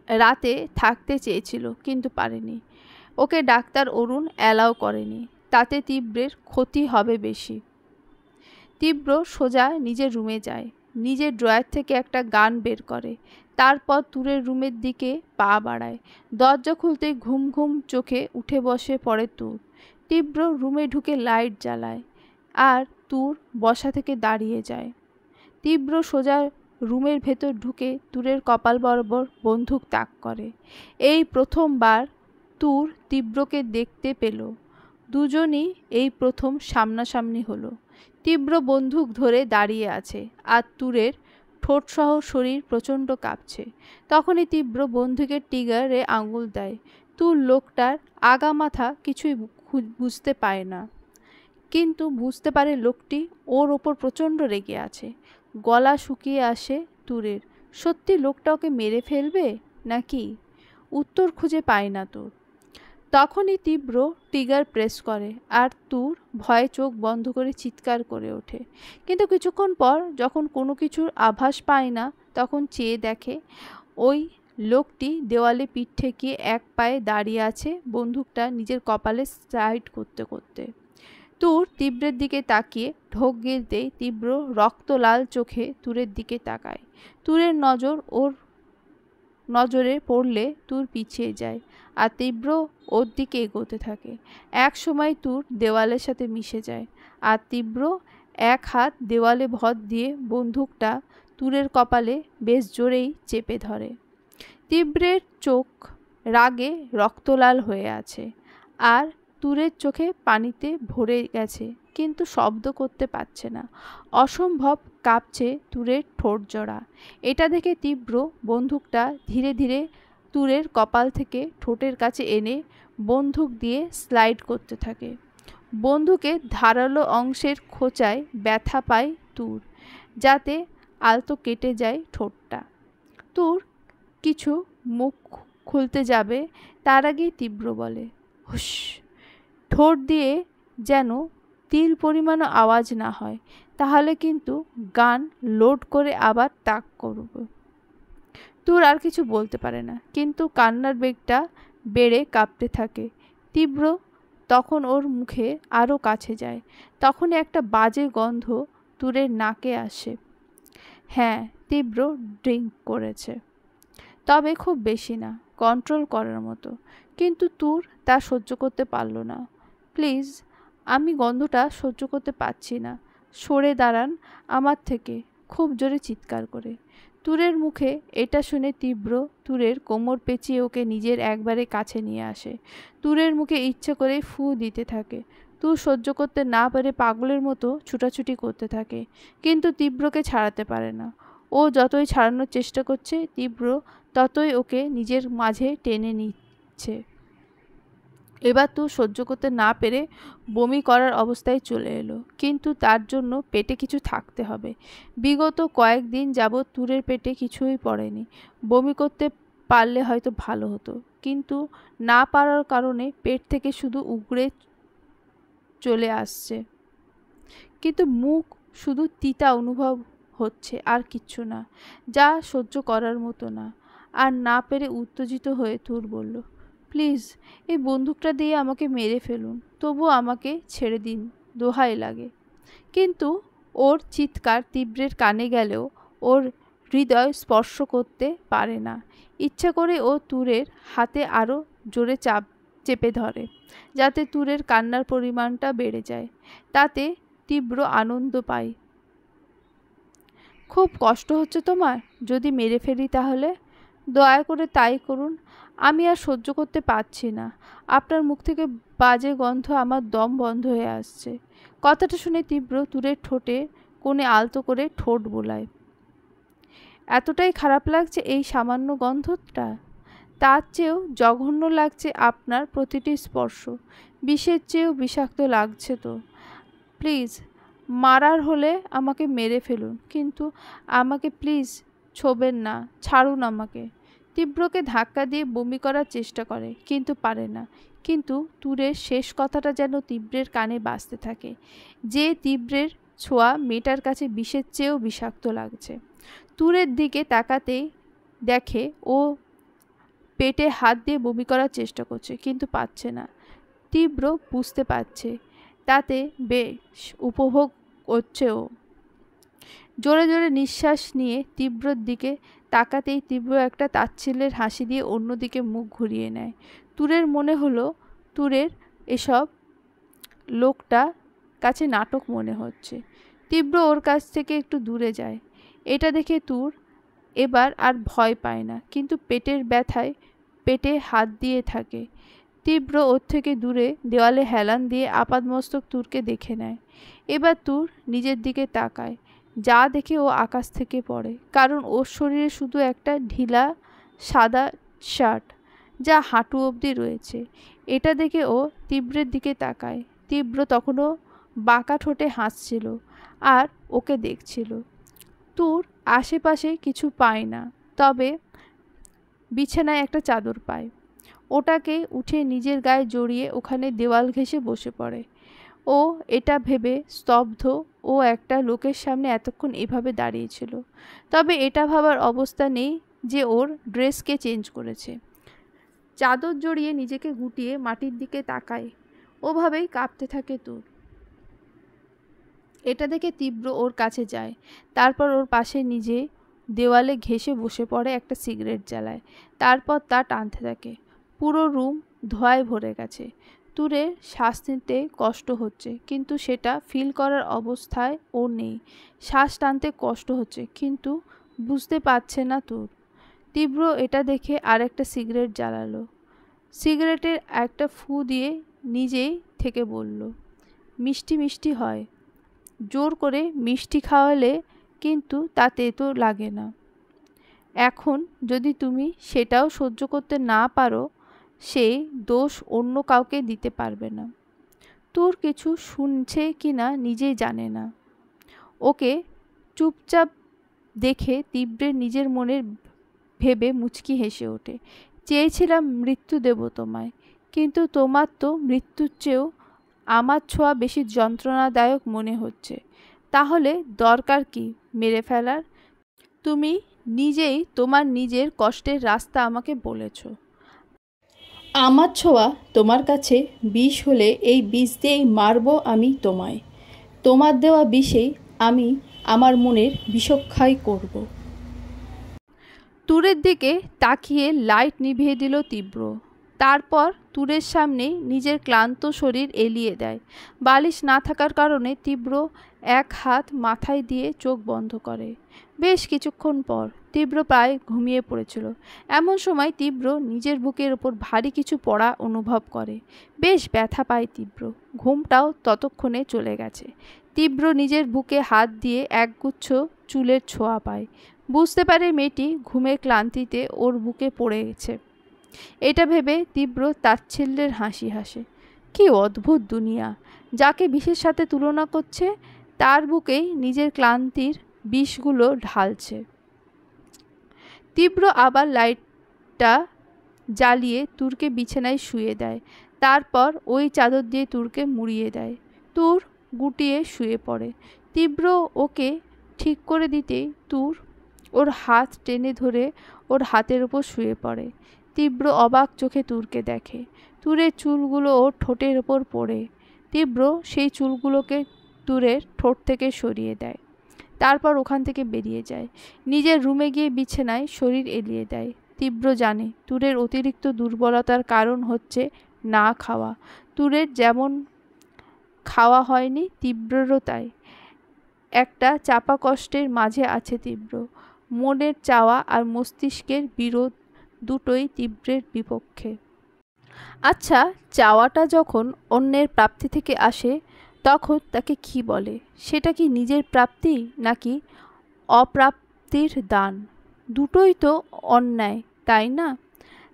রাতে থাকতে চেয়েছিল, কিন্তু পারেনি। ওকে ডাক্তার অরুণ অ্যালাউ করেনি, তাতে তীব্রের ক্ষতি হবে বেশি। তীব্র সোজা নিজের রুমে যায়, নিজের ড্রয়ার থেকে একটা গান বের করে, তারপর তুরের রুমের দিকে পা বাড়ায়। দরজা খুলতেই ঘুম ঘুম চোখে উঠে বসে পড়ে তুর। তীব্র রুমে ঢুকে লাইট জ্বালায় আর তুর বসা থেকে দাঁড়িয়ে যায়। তীব্র সোজা রুমের ভেতর ঢুকে তুরের কপাল বরাবর বন্দুক তাক করে। এই প্রথমবার তুর তীব্রকে দেখতে পেল। দুজনই এই প্রথম সামনাসামনি হলো। তীব্র বন্দুক ধরে দাঁড়িয়ে আছে আর তুরের ঠোঁটসহ শরীর প্রচণ্ড কাঁপছে। তখনই তীব্র বন্দুকের ট্রিগারে আঙুল দেয়। তুর লোকটার আগা মাথা কিছুই বুঝতে পারে না, কিন্তু বুঝতে পারে লোকটি ওর ওপর প্রচণ্ড রেগে আছে। গলা শুকিয়ে আসে তুরের। সত্যি লোকটা ওকে মেরে ফেলবে নাকি? উত্তর খুঁজে পায় না তুর। তখনই তীব্র ট্রিগার প্রেস করে আর তুর ভয়ে চোখ বন্ধ করে চিৎকার করে ওঠে। কিন্তু কিছুক্ষণ পর যখন কোনো কিছুর আভাস পায় না, তখন চেয়ে দেখে ওই লোকটি দেওয়ালে পিঠ ঠেকিয়ে এক পায়ে দাঁড়িয়ে আছে, বন্দুকটা নিজের কপালে সাইড করতে করতে। তুর তীব্রের দিকে তাকিয়ে ঢোক গিলতেই তীব্র রক্ত লাল চোখে তুরের দিকে তাকায়। তুরের নজর ওর নজরে পড়লে তুর পিছিয়ে যায় আর তীব্র ওর দিকে এগোতে থাকে। এক সময় তুর দেওয়ালের সাথে মিশে যায় আর তীব্র এক হাত দেওয়ালে ভর দিয়ে বন্দুকটা তুরের কপালে বেশ জোরেই চেপে ধরে। তীব্রের চোখ রাগে রক্তলাল হয়ে আছে আর তুরের চোখে পানিতে ভরে গেছে, কিন্তু শব্দ করতে পারছে না। অসম্ভব কাঁপছে তুরের ঠোঁট জোড়া। এটা দেখে তীব্র বন্দুকটা ধীরে ধীরে তুরের কপাল থেকে ঠোঁটের কাছে এনে বন্দুক দিয়ে স্লাইড করতে থাকে। বন্দুকের ধারালো অংশের খোঁচায় ব্যথা পায় তুর, যাতে আলতো কেটে যায় ঠোঁটটা। তুর কিছু মুখ খুলতে যাবে, তার আগেই তীব্র বলে, হুশ। ঠোঁট দিয়ে যেন তিল পরিমাণও আওয়াজ না হয়, তাহলে কিন্তু গান লোড করে আবার তাক করব। তুর আর কিছু বলতে পারে না, কিন্তু কান্নার বেগটা বেড়ে কাঁপতে থাকে। তীব্র তখন ওর মুখে আরও কাছে যায়। তখনই একটা বাজে গন্ধ তুরের নাকে আসে। হ্যাঁ, তীব্র ড্রিঙ্ক করেছে, তবে খুব বেশি না, কন্ট্রোল করার মতো। কিন্তু তুর তা সহ্য করতে পারল না। প্লিজ, আমি গন্ধটা সহ্য করতে পারছি না, সরে দাঁড়ান আমার থেকে, খুব জোরে চিৎকার করে। তুরের মুখে এটা শুনে তীব্র তুরের কোমর পেঁচিয়ে ওকে নিজের একবারে কাছে নিয়ে আসে। তুরের মুখে ইচ্ছে করে ফু দিতে থাকে। তুর সহ্য করতে না পেরে পাগলের মতো ছুটাছুটি করতে থাকে, কিন্তু তীব্রকে ছাড়াতে পারে না। ও যতই ছাড়ানোর চেষ্টা করছে, তীব্র ততই ওকে নিজের মাঝে টেনে নিচ্ছে। এবার তুর সহ্য করতে না পেরে বমি করার অবস্থায় চলে এলো, কিন্তু তার জন্য পেটে কিছু থাকতে হবে। বিগত কয়েকদিন যাবৎ তুরের পেটে কিছুই পড়েনি। বমি করতে পারলে হয়তো ভালো হতো, কিন্তু না পারার কারণে পেট থেকে শুধু উগড়ে চলে আসছে। কিন্তু মুখ শুধু তিতা অনুভব হচ্ছে, আর কিচ্ছু না, যা সহ্য করার মতো না। আর না পেরে উত্তেজিত হয়ে তুর বলল, প্লিজ, এই বন্দুকটা দিয়ে আমাকে মেরে ফেলুন, তবু আমাকে ছেড়ে দিন, দোহাই লাগে। কিন্তু ওর চিৎকার তীব্রের কানে গেলেও ওর হৃদয় স্পর্শ করতে পারে না। ইচ্ছা করে ও তুরের হাতে আরও জোরে চেপে ধরে, যাতে তুরের কান্নার পরিমাণটা বেড়ে যায়। তাতে তীব্র আনন্দ পায়। খুব কষ্ট হচ্ছে তোমার? যদি মেরে ফেলি তাহলে? দয়া করে তাই করুন, আমি আর সহ্য করতে পারছি না। আপনার মুখ থেকে বাজে গন্ধ, আমার দম বন্ধ হয়ে আসছে। কথাটা শুনে তীব্র তুরের ঠোঁটে কোণে আলতো করে ঠোঁট বোলায়। এতটাই খারাপ লাগছে এই সামান্য গন্ধটা? তার চেয়েও জঘন্য লাগছে আপনার প্রতিটি স্পর্শ, বিষের চেয়েও বিষাক্ত লাগছে তো। প্লিজ, মারার হলে আমাকে মেরে ফেলুন, কিন্তু আমাকে প্লিজ ছোবেন না, ছাড়ুন আমাকে। তীব্রকে ধাক্কা দিয়ে বমি করার চেষ্টা করে, কিন্তু পারে না। কিন্তু তুরের শেষ কথাটা যেন তীব্রের কানে বাজতে থাকে, যে তীব্রের ছোঁয়া মেয়েটার কাছে বিষের চেয়েও বিষাক্ত লাগছে। তুরের দিকে তাকাতেই দেখে ও পেটে হাত দিয়ে বমি করার চেষ্টা করছে, কিন্তু পাচ্ছে না। তীব্র বুঝতে পারছে, তাতে বেশ উপভোগ করছে ও। জোরে জোরে নিঃশ্বাস নিয়ে তীব্রর দিকে তাকাতেই তীব্র একটা তাচ্ছিল্যের হাসি দিয়ে অন্যদিকে মুখ ঘুরিয়ে নেয়। তুরের মনে হলো তুরের এসব লোকটা কাছে নাটক মনে হচ্ছে। তীব্র ওর কাছ থেকে একটু দূরে যায়। এটা দেখে তুর এবার আর ভয় পায় না, কিন্তু পেটের ব্যথায় পেটে হাত দিয়ে থাকে। তীব্র ওর থেকে দূরে দেওয়ালে হেলান দিয়ে আপাদমস্তক তুরকে দেখে নেয়। এবার তুর নিজের দিকে তাকায়, যা দেখে ও আকাশ থেকে পড়ে, কারণ ওর শরীরে শুধু একটা ঢিলা সাদা শার্ট যা হাঁটু অবধি রয়েছে। এটা দেখে ও তীব্রের দিকে তাকায়। তীব্র তখনও বাঁকা ঠোঁটে হাসছিল আর ওকে দেখছিল। তুর আশেপাশে কিছু পায় না, তবে বিছানায় একটা চাদর পায়। ওটাকে উঠে নিজের গায়ে জড়িয়ে ওখানে দেওয়াল ঘেঁষে বসে পড়ে। ও এটা ভেবে স্তব্ধ, ও একটা লোকের সামনে এতক্ষণ এভাবে দাঁড়িয়েছিল, তবে এটা ভাবার অবস্থা নেই যে ওর ড্রেসকে চেঞ্জ করেছে। চাদর জড়িয়ে নিজেকে গুটিয়ে মাটির দিকে তাকায়। ওভাবেই কাঁপতে থাকে তুর। এটা দেখে তীব্র ওর কাছে যায়, তারপর ওর পাশে নিজে দেওয়ালে ঘেঁষে বসে পড়ে, একটা সিগারেট জ্বালায়, তারপর তা টানতে থাকে। পুরো রুম ধোঁয়ায় ভরে গেছে। তুরের শ্বাস নিতে কষ্ট হচ্ছে, কিন্তু সেটা ফিল করার অবস্থায় ও নেই। শ্বাস টানতে কষ্ট হচ্ছে, কিন্তু বুঝতে পারছে না তুর। তীব্র এটা দেখে আরেকটা সিগারেট জ্বালালো। সিগারেটের একটা ফু দিয়ে নিজেই থেকে বলল, মিষ্টি মিষ্টি হয়। জোর করে মিষ্টি খাওয়ালে কিন্তু তাতে তো লাগে না। এখন যদি তুমি সেটাও সহ্য করতে না পারো, সেই দোষ অন্য কাউকে দিতে পারবে না। তোর কিছু শুনছে কি না নিজেই জানে না। ওকে চুপচাপ দেখে তীব্রের নিজের মনের ভেবে মুচকি হেসে ওঠে। চেয়েছিলাম মৃত্যু দেব তোমায়, কিন্তু তোমার তো মৃত্যুর চেয়েও আমার ছোঁয়া বেশি যন্ত্রণাদায়ক মনে হচ্ছে। তাহলে দরকার কি মেরে ফেলার? তুমি নিজেই তোমার নিজের কষ্টের রাস্তা আমাকে বলেছ। আমার ছোঁয়া তোমার কাছে বিষ হলে এই বিষ দিয়েই মারব আমি তোমায়। তোমার দেওয়া বিষেই আমি আমার মনের বিষক্ষয় করব। তুরের দিকে তাকিয়ে লাইট নিভিয়ে দিল তীব্র। তারপর তুরের সামনে নিজের ক্লান্ত শরীর এলিয়ে দেয়। বালিশ না থাকার কারণে তীব্র এক হাত মাথায় দিয়ে চোখ বন্ধ করে। বেশ কিছুক্ষণ পর তীব্র প্রায় ঘুমিয়ে পড়েছিল। এমন সময় তীব্র নিজের বুকের ওপর ভারী কিছু পড়া অনুভব করে। বেশ ব্যথা পায় তীব্র। ঘুমটাও ততক্ষণে চলে গেছে। তীব্র নিজের বুকে হাত দিয়ে একগুচ্ছ চুলের ছোঁয়া পায়। বুঝতে পারে মেয়েটি ঘুমের ক্লান্তিতে ওর বুকে পড়ে গেছে। এটা ভেবে তীব্র তাচ্ছিল্যের হাসি হাসে। কি অদ্ভুত দুনিয়া! যাকে বিষের সাথে তুলনা করছে তার বুকেই নিজের ক্লান্তির বিষগুলো ঢালছে। তীব্র আবার লাইটটা জ্বালিয়ে তুরকে বিছানায় শুয়ে দেয়। তারপর ওই চাদর দিয়ে তুরকে মুড়িয়ে দেয়। তুর গুটিয়ে শুয়ে পড়ে। তীব্র ওকে ঠিক করে দিতেই তুর ওর হাত টেনে ধরে ওর হাতের ওপর শুয়ে পড়ে। তীব্র অবাক চোখে তুরকে দেখে। তুরের চুলগুলো ওর ঠোঁটের ওপর পড়ে। তীব্র সেই চুলগুলোকে তুরের ঠোঁট থেকে সরিয়ে দেয়, তারপর ওখান থেকে বেরিয়ে যায়। নিজের রুমে গিয়ে বিছানায় শরীর এলিয়ে দেয়। তীব্র জানে তুরের অতিরিক্ত দুর্বলতার কারণ হচ্ছে না খাওয়া। তুরের যেমন খাওয়া হয়নি, তীব্ররও তাই। একটা চাপা কষ্টের মাঝে আছে তীব্র। মনের চাওয়া আর মস্তিষ্কের বিরোধ দুটোই তীব্রের বিপক্ষে। আচ্ছা, চাওয়াটা যখন অন্যের প্রাপ্তি থেকে আসে তখন তাকে কি বলে? সেটা কি নিজের প্রাপ্তি নাকি অপ্রাপ্তির দান? দুটোই তো অন্যায়, তাই না?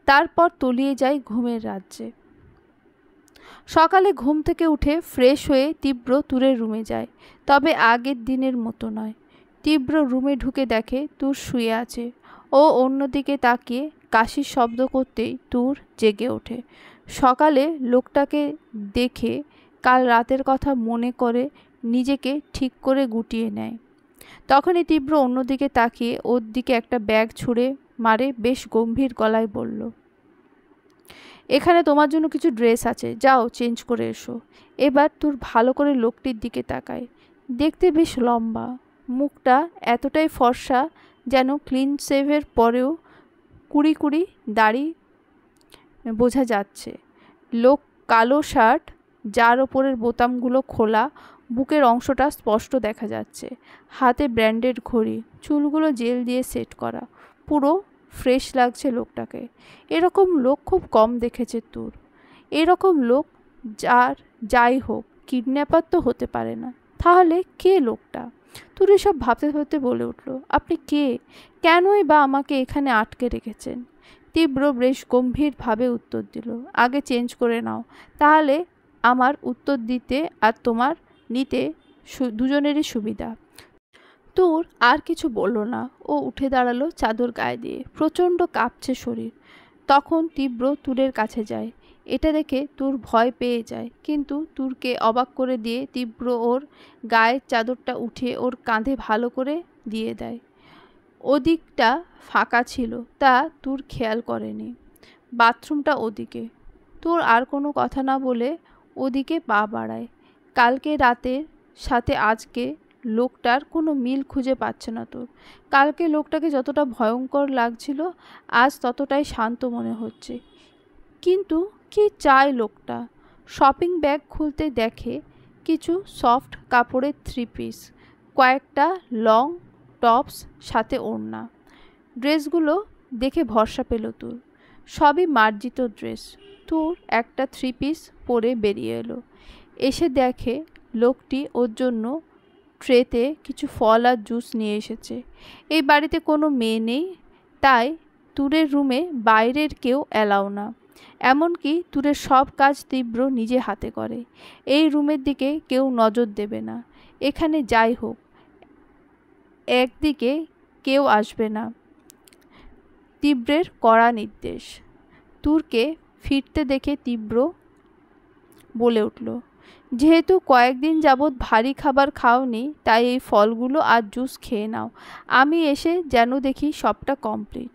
তারপর তলিয়ে যায় ঘুমের রাজ্যে। সকালে ঘুম থেকে উঠে ফ্রেশ হয়ে তীব্র তুরের রুমে যায়, তবে আগের দিনের মতো নয়। তীব্র রুমে ঢুকে দেখে তুর শুয়ে আছে। ও অন্যদিকে তাকিয়ে কাশির শব্দ করতেই তুর জেগে ওঠে। সকালে লোকটাকে দেখে কাল রাতের কথা মনে করে নিজেকে ঠিক করে গুটিয়ে নেয়। তখনই তীব্র অন্যদিকে তাকিয়ে ওর দিকে একটা ব্যাগ ছুঁড়ে মারে, বেশ গম্ভীর গলায় বলল, এখানে তোমার জন্য কিছু ড্রেস আছে, যাও চেঞ্জ করে এসো। এবার তুর ভালো করে লোকটির দিকে তাকায়। দেখতে বেশ লম্বা, মুখটা এতটাই ফর্সা যেন ক্লিন শেভের পরেও কুড়ি কুড়ি দাড়ি বোঝা যাচ্ছে। লোক কালো শার্ট, যার ওপরের বোতামগুলো খোলা, বুকের অংশটা স্পষ্ট দেখা যাচ্ছে। হাতে ব্র্যান্ডেড ঘড়ি, চুলগুলো জেল দিয়ে সেট করা, পুরো ফ্রেশ লাগছে লোকটাকে। এরকম লোক খুব কম দেখেছে তুর। এরকম লোক যাই হোক কিডন্যাপার তো হতে পারে না। তাহলে কে লোকটা? তুর এসব ভাবতে ভাবতে বলে উঠল, আপনি কে? কেনই বা আমাকে এখানে আটকে রেখেছেন? তীব্র বেশ গম্ভীরভাবে উত্তর দিল, আগে চেঞ্জ করে নাও, তাহলে আমার উত্তর দিতে আর তোমার নিতে দুজনেরই সুবিধা। তুর আর কিছু বলল না। ও উঠে দাঁড়ালো চাদর গায়ে দিয়ে। প্রচণ্ড কাঁপছে শরীর। তখন তীব্র তুরের কাছে যায়। এটা দেখে তুর ভয় পেয়ে যায়, কিন্তু তুরকে অবাক করে দিয়ে তীব্র ওর গায়ের চাদরটা উঠিয়ে ওর কাঁধে ভালো করে দিয়ে দেয়। ওদিকটা ফাঁকা ছিল, তা তুর খেয়াল করেনি। বাথরুমটা ওদিকে। তুর আর কোনো কথা না বলে ওদিকে পা বাড়ায়। কালকে রাতের সাথে আজকে লোকটার কোনো মিল খুঁজে পাচ্ছে না তোর। কালকে লোকটাকে যতটা ভয়ঙ্কর লাগছিল, আজ ততটাই শান্ত মনে হচ্ছে। কিন্তু কি চায় লোকটা? শপিং ব্যাগ খুলতে দেখে কিছু সফট কাপড়ের 3 পিস, কয়েকটা লং টপস, সাথে ওড়না। ড্রেসগুলো দেখে ভরসা পেল তুর। সবই মার্জিত ড্রেস। তুর একটা 3 পিস পরে বেরিয়ে এলো। এসে দেখে লোকটি ওর জন্য ট্রেতে কিছু ফল আর জুস নিয়ে এসেছে। এই বাড়িতে কোনো মেয়ে নেই, তাই তুরের রুমে বাইরের কেউ অ্যালাউ না। এমনকি তুরের সব কাজ তীব্র নিজে হাতে করে। এই রুমের দিকে কেউ নজর দেবে না। এখানে যাই হোক, একদিকে কেউ আসবে না। তীব্রের কড়া নির্দেশ। তুরকে ফিরতে দেখে তীব্র বলে উঠল, যেহেতু কয়েকদিন যাবৎ ভারী খাবার খাওনি, তাই এই ফলগুলো আর জুস খেয়ে নাও। আমি এসে যেন দেখি সবটা কমপ্লিট।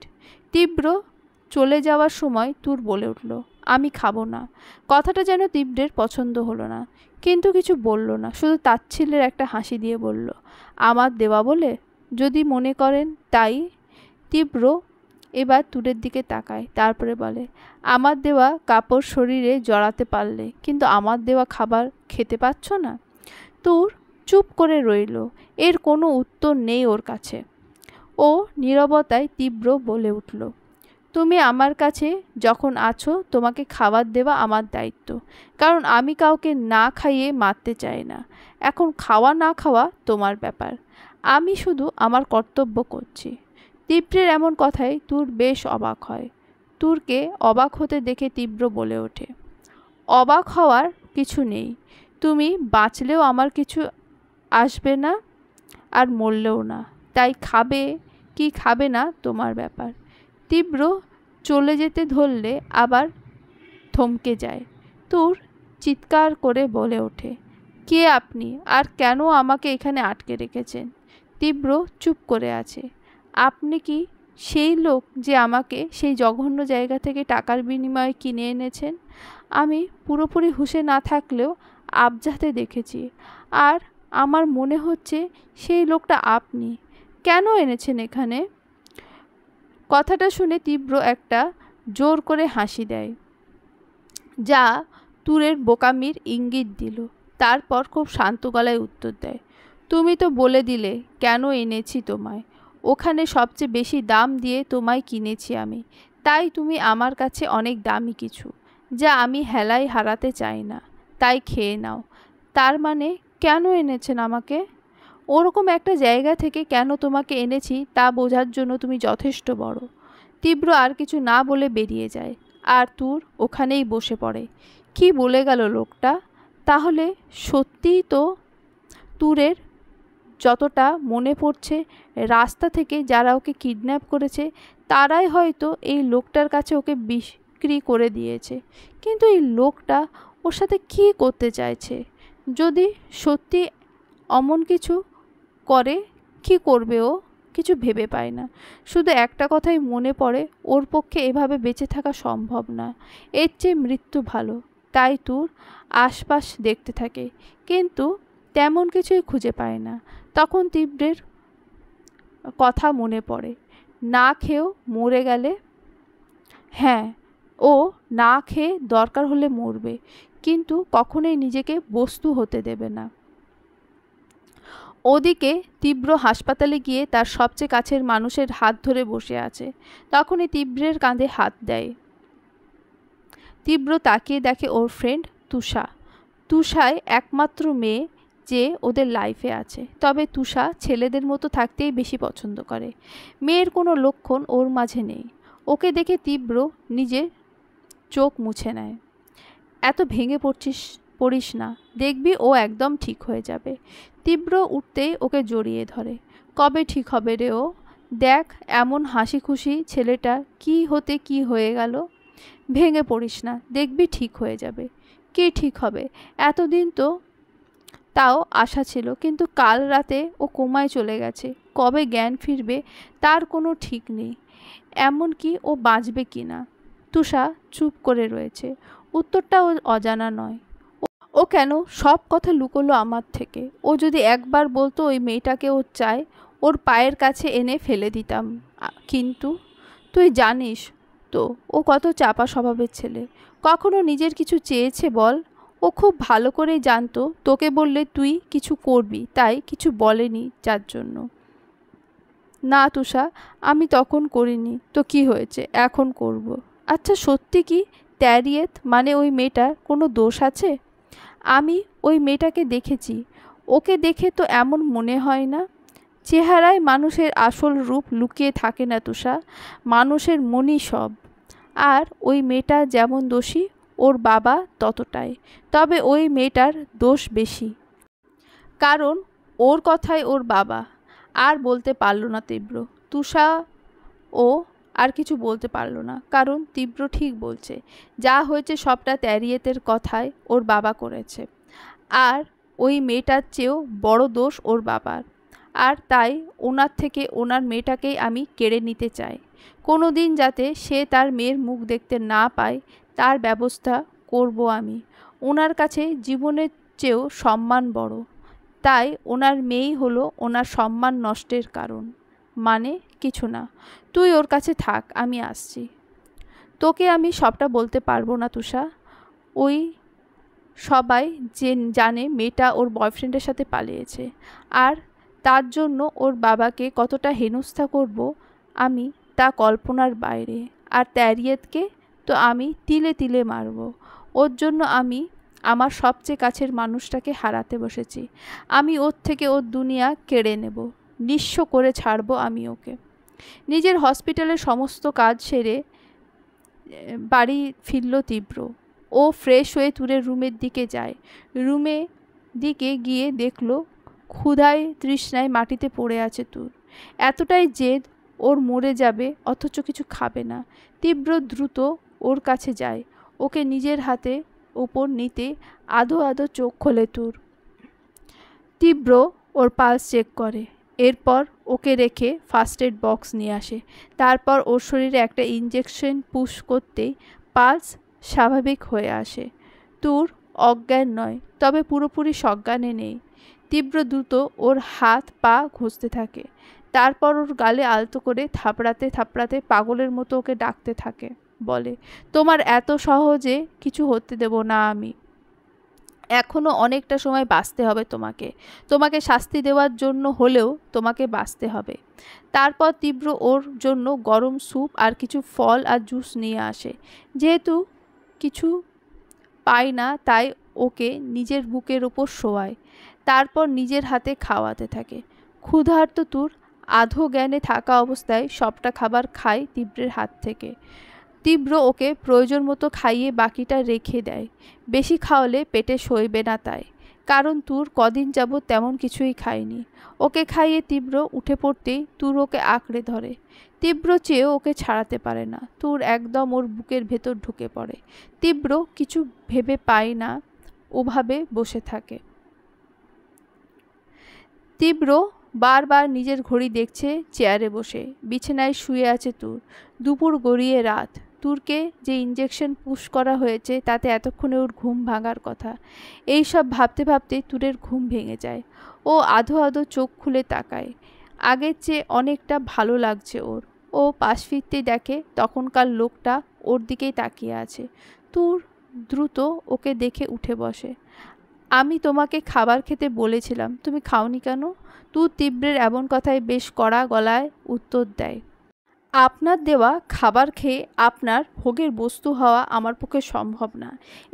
তীব্র চলে যাওয়ার সময় তুর বলে উঠল, আমি খাবো না। কথাটা যেন তীব্রের পছন্দ হলো না, কিন্তু কিছু বলল না, শুধু তাচ্ছিল্যের একটা হাসি দিয়ে বলল, আমার দেওয়া বলে যদি মনে করেন তাই। তীব্র এবার তুরের দিকে তাকায়, তারপরে বলে, আমার দেওয়া কাপড় শরীরে জড়াতে পারলে, কিন্তু আমার দেওয়া খাবার খেতে পাচ্ছ না? তুর চুপ করে রইল। এর কোনো উত্তর নেই ওর কাছে। ও নীরবতায় তীব্র বলে উঠল, তুমি আমার কাছে যখন আছো, তোমাকে খাবার দেওয়া আমার দায়িত্ব, কারণ আমি কাউকে না খাইয়ে মারতে চাই না। এখন খাওয়া না খাওয়া তোমার ব্যাপার, আমি শুধু আমার কর্তব্য করছি। তীব্রের এমন কথায় তুর বেশ অবাক হয়। তুরকে অবাক হতে দেখে তীব্র বলে ওঠে, অবাক হওয়ার কিছু নেই। তুমি বাঁচলেও আমার কিছু আসবে না, আর মরলেও না। তাই খাবে কি খাবে না তোমার ব্যাপার। তীব্র চলে যেতে ধরলে আবার থমকে যায়। তুর চিৎকার করে বলে ওঠে, কে আপনি, আর কেন আমাকে এখানে আটকে রেখেছেন? তীব্র চুপ করে আছে। আপনি কি সেই লোক যে আমাকে সেই জঘন্য জায়গা থেকে টাকার বিনিময়ে কিনে এনেছেন? আমি পুরোপুরি হুঁশে না থাকলেও আবজাতে দেখেছি, আর আমার মনে হচ্ছে সেই লোকটা আপনি। কেন এনেছেন এখানে? কথাটা শুনে তীব্র একটা জোর করে হাসি দেয়, যা তুরের বোকামির ইঙ্গিত দিল। তারপর খুব শান্ত গলায় উত্তর দেয়, তুমি তো বলে দিলে কেন এনেছি তোমায়। ওখানে সবচেয়ে বেশি দাম দিয়ে তোমায় কিনেছি আমি, তাই তুমি আমার কাছে অনেক দামি কিছু, যা আমি হেলায় হারাতে চাই না, তাই খেয়ে নাও। তার মানে কেন এনেছেন আমাকে? ওরকম একটা জায়গা থেকে কেন তোমাকে এনেছি তা বোঝার জন্য তুমি যথেষ্ট বড়। তীব্র আর কিছু না বলে বেরিয়ে যায়, আর তুর ওখানেই বসে পড়ে। কি বলে গেল লোকটা? তাহলে সত্যিই তো তুরের যতটা মনে পড়ছে, রাস্তা থেকে যারা ওকে কিডন্যাপ করেছে তারাই হয়তো এই লোকটার কাছে ওকে বিক্রি করে দিয়েছে। কিন্তু এই লোকটা ওর সাথে কী করতে চাইছে? যদি সত্যি অমন কিছু করে, কি করবে ও? কিছু ভেবে পায় না। শুধু একটা কথাই মনে পড়ে, ওর পক্ষে এভাবে বেঁচে থাকা সম্ভব না, এর চেয়ে মৃত্যু ভালো। তাই তুর আশপাশ দেখতে থাকে, কিন্তু তেমন কিছুই খুঁজে পায় না। তখন তীব্রের কথা মনে পড়ে, না খেয়েও মরে গেলে। হ্যাঁ, ও না খেয়ে দরকার হলে মরবে, কিন্তু কখনোই নিজেকে বস্তু হতে দেবে না। ওদিকে তীব্র হাসপাতালে গিয়ে তার সবচেয়ে কাছের মানুষের হাত ধরে বসে আছে। তখনই তীব্রের কাঁধে হাত দেয়। তীব্র তাকিয়ে দেখে ওর ফ্রেন্ড তুষা। তুষায় একমাত্র মেয়ে যে ওদের লাইফে আছে, তবে তুষা ছেলেদের মতো থাকতেই বেশি পছন্দ করে। মেয়ের কোনো লক্ষণ ওর মাঝে নেই। ওকে দেখে তীব্র নিজের চোখ মুছে নেয়। এত ভেঙে পড়িস না, দেখবি ও একদম ঠিক হয়ে যাবে। তীব্র উঠতেই ওকে জড়িয়ে ধরে। কবে ঠিক হবে রে ও? দেখ এমন হাসি খুশি ছেলেটা কি হতে কি হয়ে গেল। ভেঙে পড়িস না, দেখবি ঠিক হয়ে যাবে। কি ঠিক হবে? এতদিন তো তাও আশা ছিল, কিন্তু কাল রাতে ও কোমায় চলে গেছে। কবে জ্ঞান ফিরবে তার কোনো ঠিক নেই, এমনকি ও বাঁচবে কি না। তুষা চুপ করে রয়েছে। উত্তরটা ও অজানা নয়। ও কেন সব কথা লুকোলো আমার থেকে? ও যদি একবার বলতো ওই মেয়েটাকে ও চায়, ওর পায়ের কাছে এনে ফেলে দিতাম। কিন্তু তুই জানিস তো ও কত চাপা স্বভাবের ছেলে। কখনো নিজের কিছু চেয়েছে বল? ও খুব ভালো করেই জানতো তোকে বললে তুই কিছু করবি, তাই কিছু বলেনি। যার জন্য না তুষা, আমি তখন করিনি তো কি হয়েছে, এখন করব। আচ্ছা সত্যি কি ত্যারিয়েত মানে ওই মেয়েটার কোনো দোষ আছে? আমি ওই মেয়েটাকে দেখেছি, ওকে দেখে তো এমন মনে হয় না। চেহারায় মানুষের আসল রূপ লুকিয়ে থাকে না তুষা, মানুষের মনই সব। আর ওই মেয়েটা যেমন দোষী, ওর বাবা ততটাই। তবে ওই মেয়েটার দোষ বেশি, কারণ ওর কথাই ওর বাবা। আর বলতে পারল না তীব্র। তুষা ও আর কিছু বলতে পারল না, কারণ তীব্র ঠিক বলছে। যা হয়েছে সবটা ত্যারিয়েতের কথায় ওর বাবা করেছে, আর ওই মেয়েটার চেয়েও বড় দোষ ওর বাবার। আর তাই ওনার থেকে ওনার মেয়েটাকেই আমি কেড়ে নিতে চাই। কোনো দিন যাতে সে তার মেয়ের মুখ দেখতে না পায় তার ব্যবস্থা করব আমি। ওনার কাছে জীবনের চেয়েও সম্মান বড়, তাই ওনার মেয়েই হলো ওনার সম্মান নষ্টের কারণ। মানে কিছু না, তুই ওর কাছে থাক, আমি আসছি। তোকে আমি সবটা বলতে পারবো না তুষা। ওই সবাই জানে মেয়েটা ওর বয়ফ্রেন্ডের সাথে পালিয়েছে, আর তার জন্য ওর বাবাকে কতটা হেনস্থা করব আমি তা কল্পনার বাইরে। আর ত্যারিয়েতকে তো আমি তিলে তিলে মারব। ওর জন্য আমি আমার সবচেয়ে কাছের মানুষটাকে হারাতে বসেছি। আমি ওর থেকে ওর দুনিয়া কেড়ে নেব, নিঃস্ব করে ছাড়ব আমি ওকে। নিজের হসপিটালের সমস্ত কাজ সেরে বাড়ি ফিরল তীব্র। ও ফ্রেশ হয়ে তুরের রুমের দিকে যায়। রুমে দিকে গিয়ে দেখল ক্ষুধায় তৃষ্ণায় মাটিতে পড়ে আছে তুর। এতটাই জেদ ওর মরে যাবে, অথচ কিছু খাবে না। তীব্র দ্রুত ওর কাছে যায়, ওকে নিজের হাতে উপর নিতে আধো আধো চোখ খোলে তুর। তীব্র ওর পালস চেক করে, এরপর ওকে রেখে ফার্স্ট এড বক্স নিয়ে আসে। তারপর ওর শরীরে একটা ইঞ্জেকশন পুশ করতেই পালস স্বাভাবিক হয়ে আসে। তুর অজ্ঞান নয়, তবে পুরোপুরি সজ্ঞানে নেই। তীব্র দ্রুত ওর হাত পা ঘষতে থাকে, তারপর ওর গালে আলতো করে থাপড়াতে থাপড়াতে পাগলের মতো ওকে ডাকতে থাকে। বলে, তোমার এত সহজে কিছু হতে দেব না আমি। এখনও অনেকটা সময় বাঁচতে হবে তোমাকে, তোমাকে শাস্তি দেওয়ার জন্য হলেও তোমাকে বাঁচতে হবে। তারপর তীব্র ওর জন্য গরম স্যুপ আর কিছু ফল আর জুস নিয়ে আসে। যেহেতু কিছু পায় না তাই ওকে নিজের বুকের ওপর শোয়ায়, তারপর নিজের হাতে খাওয়াতে থাকে। ক্ষুধার্ত তুর আধো জ্ঞানে থাকা অবস্থায় সবটা খাবার খায় তীব্রের হাত থেকে। তীব্র ওকে প্রয়োজন মতো খাইয়ে বাকিটা রেখে দেয়। বেশি খাওয়ালে পেটে সইবে না তাই, কারণ তুর কদিন যাবৎ তেমন কিছুই খায়নি। ওকে খাইয়ে তীব্র উঠে পড়তেই তুর ওকে আঁকড়ে ধরে। তীব্র চেয়েও ওকে ছাড়াতে পারে না। তুর একদম ওর বুকের ভেতর ঢুকে পড়ে। তীব্র কিছু ভেবে পায় না, ওভাবে বসে থাকে। তীব্র বারবার নিজের ঘড়ি দেখছে। চেয়ারে বসে বিছানায় শুয়ে আছে তুর। দুপুর গড়িয়ে রাত। তুরকে যে ইঞ্জেকশন পুশ করা হয়েছে তাতে এতক্ষণে ওর ঘুম ভাঙার কথা। এই সব ভাবতে ভাবতে তুরের ঘুম ভেঙে যায়। ও আধো আধো চোখ খুলে তাকায়। আগের চেয়ে অনেকটা ভালো লাগছে ওর। ও পাশ ফিরতেই দেখে তখনকার লোকটা ওর দিকেই তাকিয়ে আছে। তুর দ্রুত ওকে দেখে উঠে বসে। আমি তোমাকে খাবার খেতে বলেছিলাম, তুমি খাওনি কেন? তুর তীব্রের এমন কথায় বেশ কড়া গলায় উত্তর দেয়। আপনার দেওয়া খাবার খেয়ে আপনার ভোগের বস্তু হওয়া আমার পক্ষে সম্ভব না।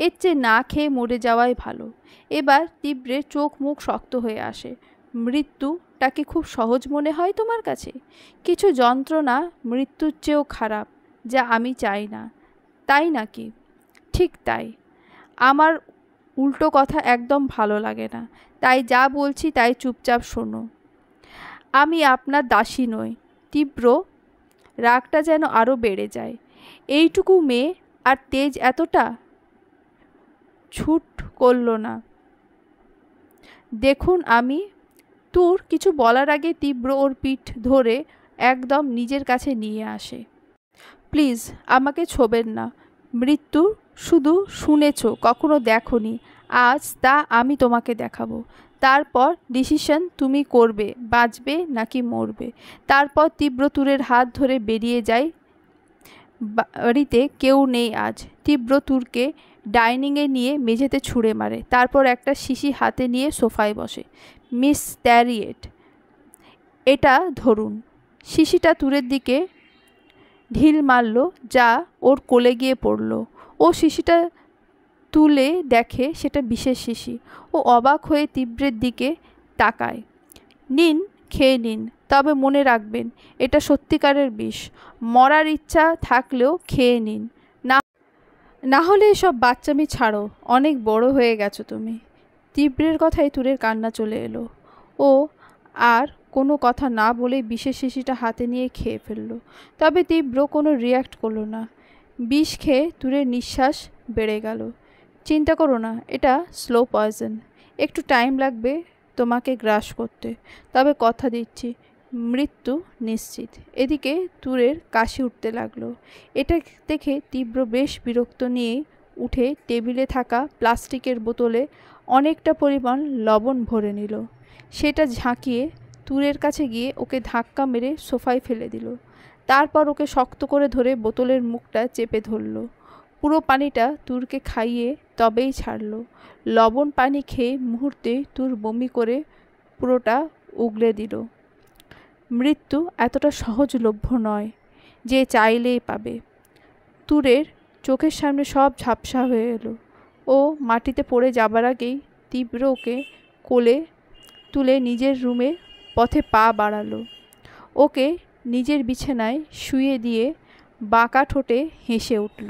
এর চেয়ে না খেয়ে মরে যাওয়াই ভালো। এবার তীব্রের চোখ মুখ শক্ত হয়ে আসে। মৃত্যুটাকে খুব সহজ মনে হয় তোমার কাছে? কিছু যন্ত্রণা মৃত্যুর চেয়েও খারাপ, যা আমি চাই না, তাই নাকি? ঠিক তাই। আমার উল্টো কথা একদম ভালো লাগে না, তাই যা বলছি তাই চুপচাপ শোনো। আমি আপনার দাসী নই। তীব্র রাগটা যেন আরও বেড়ে যায়। এইটুকু মেয়ে আর তেজ এতটা? ছুট করল না। দেখুন আমি তুর কিছু বলার আগে তীব্র ওর পিঠ ধরে একদম নিজের কাছে নিয়ে আসে। প্লিজ আমাকে ছোবেন না। মৃত্যু শুধু শুনেছ, কখনো দেখোনি। আজ তা আমি তোমাকে দেখাবো। তারপর ডিসিশন তুমি করবে, বাঁচবে নাকি মরবে। তারপর তীব্র তুরের হাত ধরে বেরিয়ে যায়। বাড়িতে কেউ নেই আজ। তীব্র তুরকে ডাইনিংয়ে নিয়ে মেঝেতে ছুঁড়ে মারে। তারপর একটা শিশি হাতে নিয়ে সোফায় বসে। মিস ট্যারিয়েট, এটা ধরুন। শিশিটা তুরের দিকে ঢিল মারল, যা ওর কোলে গিয়ে পড়ল। ও শিশিটা তুলে দেখে সেটা বিষের শিশি। ও অবাক হয়ে তীব্রের দিকে তাকায়। নিন, খেয়ে নিন, তবে মনে রাখবেন এটা সত্যিকারের বিষ। মরার ইচ্ছা থাকলেও খেয়ে নিন, না হলে এসব বাচ্চামি ছাড়ো। অনেক বড় হয়ে গেছো তুমি। তীব্রের কথায় তুরের কান্না চলে এলো। ও আর কোনো কথা না বলে বিষের শিশিটা হাতে নিয়ে খেয়ে ফেলল। তবে তীব্র কোনো রিয়্যাক্ট করলো না। বিষ খেয়ে তুরের নিঃশ্বাস বেড়ে গেল। চিন্তা করো না, এটা স্লো পয়জন। একটু টাইম লাগবে তোমাকে গ্রাস করতে, তবে কথা দিচ্ছি মৃত্যু নিশ্চিত। এদিকে তুরের কাশি উঠতে লাগলো। এটা দেখে তীব্র বেশ বিরক্ত নিয়ে উঠে টেবিলে থাকা প্লাস্টিকের বোতলে অনেকটা পরিমাণ লবণ ভরে নিল। সেটা ঝাঁকিয়ে তুরের কাছে গিয়ে ওকে ধাক্কা মেরে সোফায় ফেলে দিল। তারপর ওকে শক্ত করে ধরে বোতলের মুখটা চেপে ধরল। পুরো পানিটা তুরকে খাইয়ে তবেই ছাড়ল। লবণ পানি খেয়ে মুহূর্তে তুর বমি করে পুরোটা উগলে দিল। মৃত্যু এতটা সহজলভ্য নয় যে চাইলেই পাবে। তুরের চোখের সামনে সব ঝাপসা হয়ে এলো। ও মাটিতে পড়ে যাবার আগেই তীব্র ওকে কোলে তুলে নিজের রুমে পথে পা বাড়ালো। ওকে নিজের বিছানায় শুয়ে দিয়ে বাঁকা ঠোঁটে হেসে উঠল।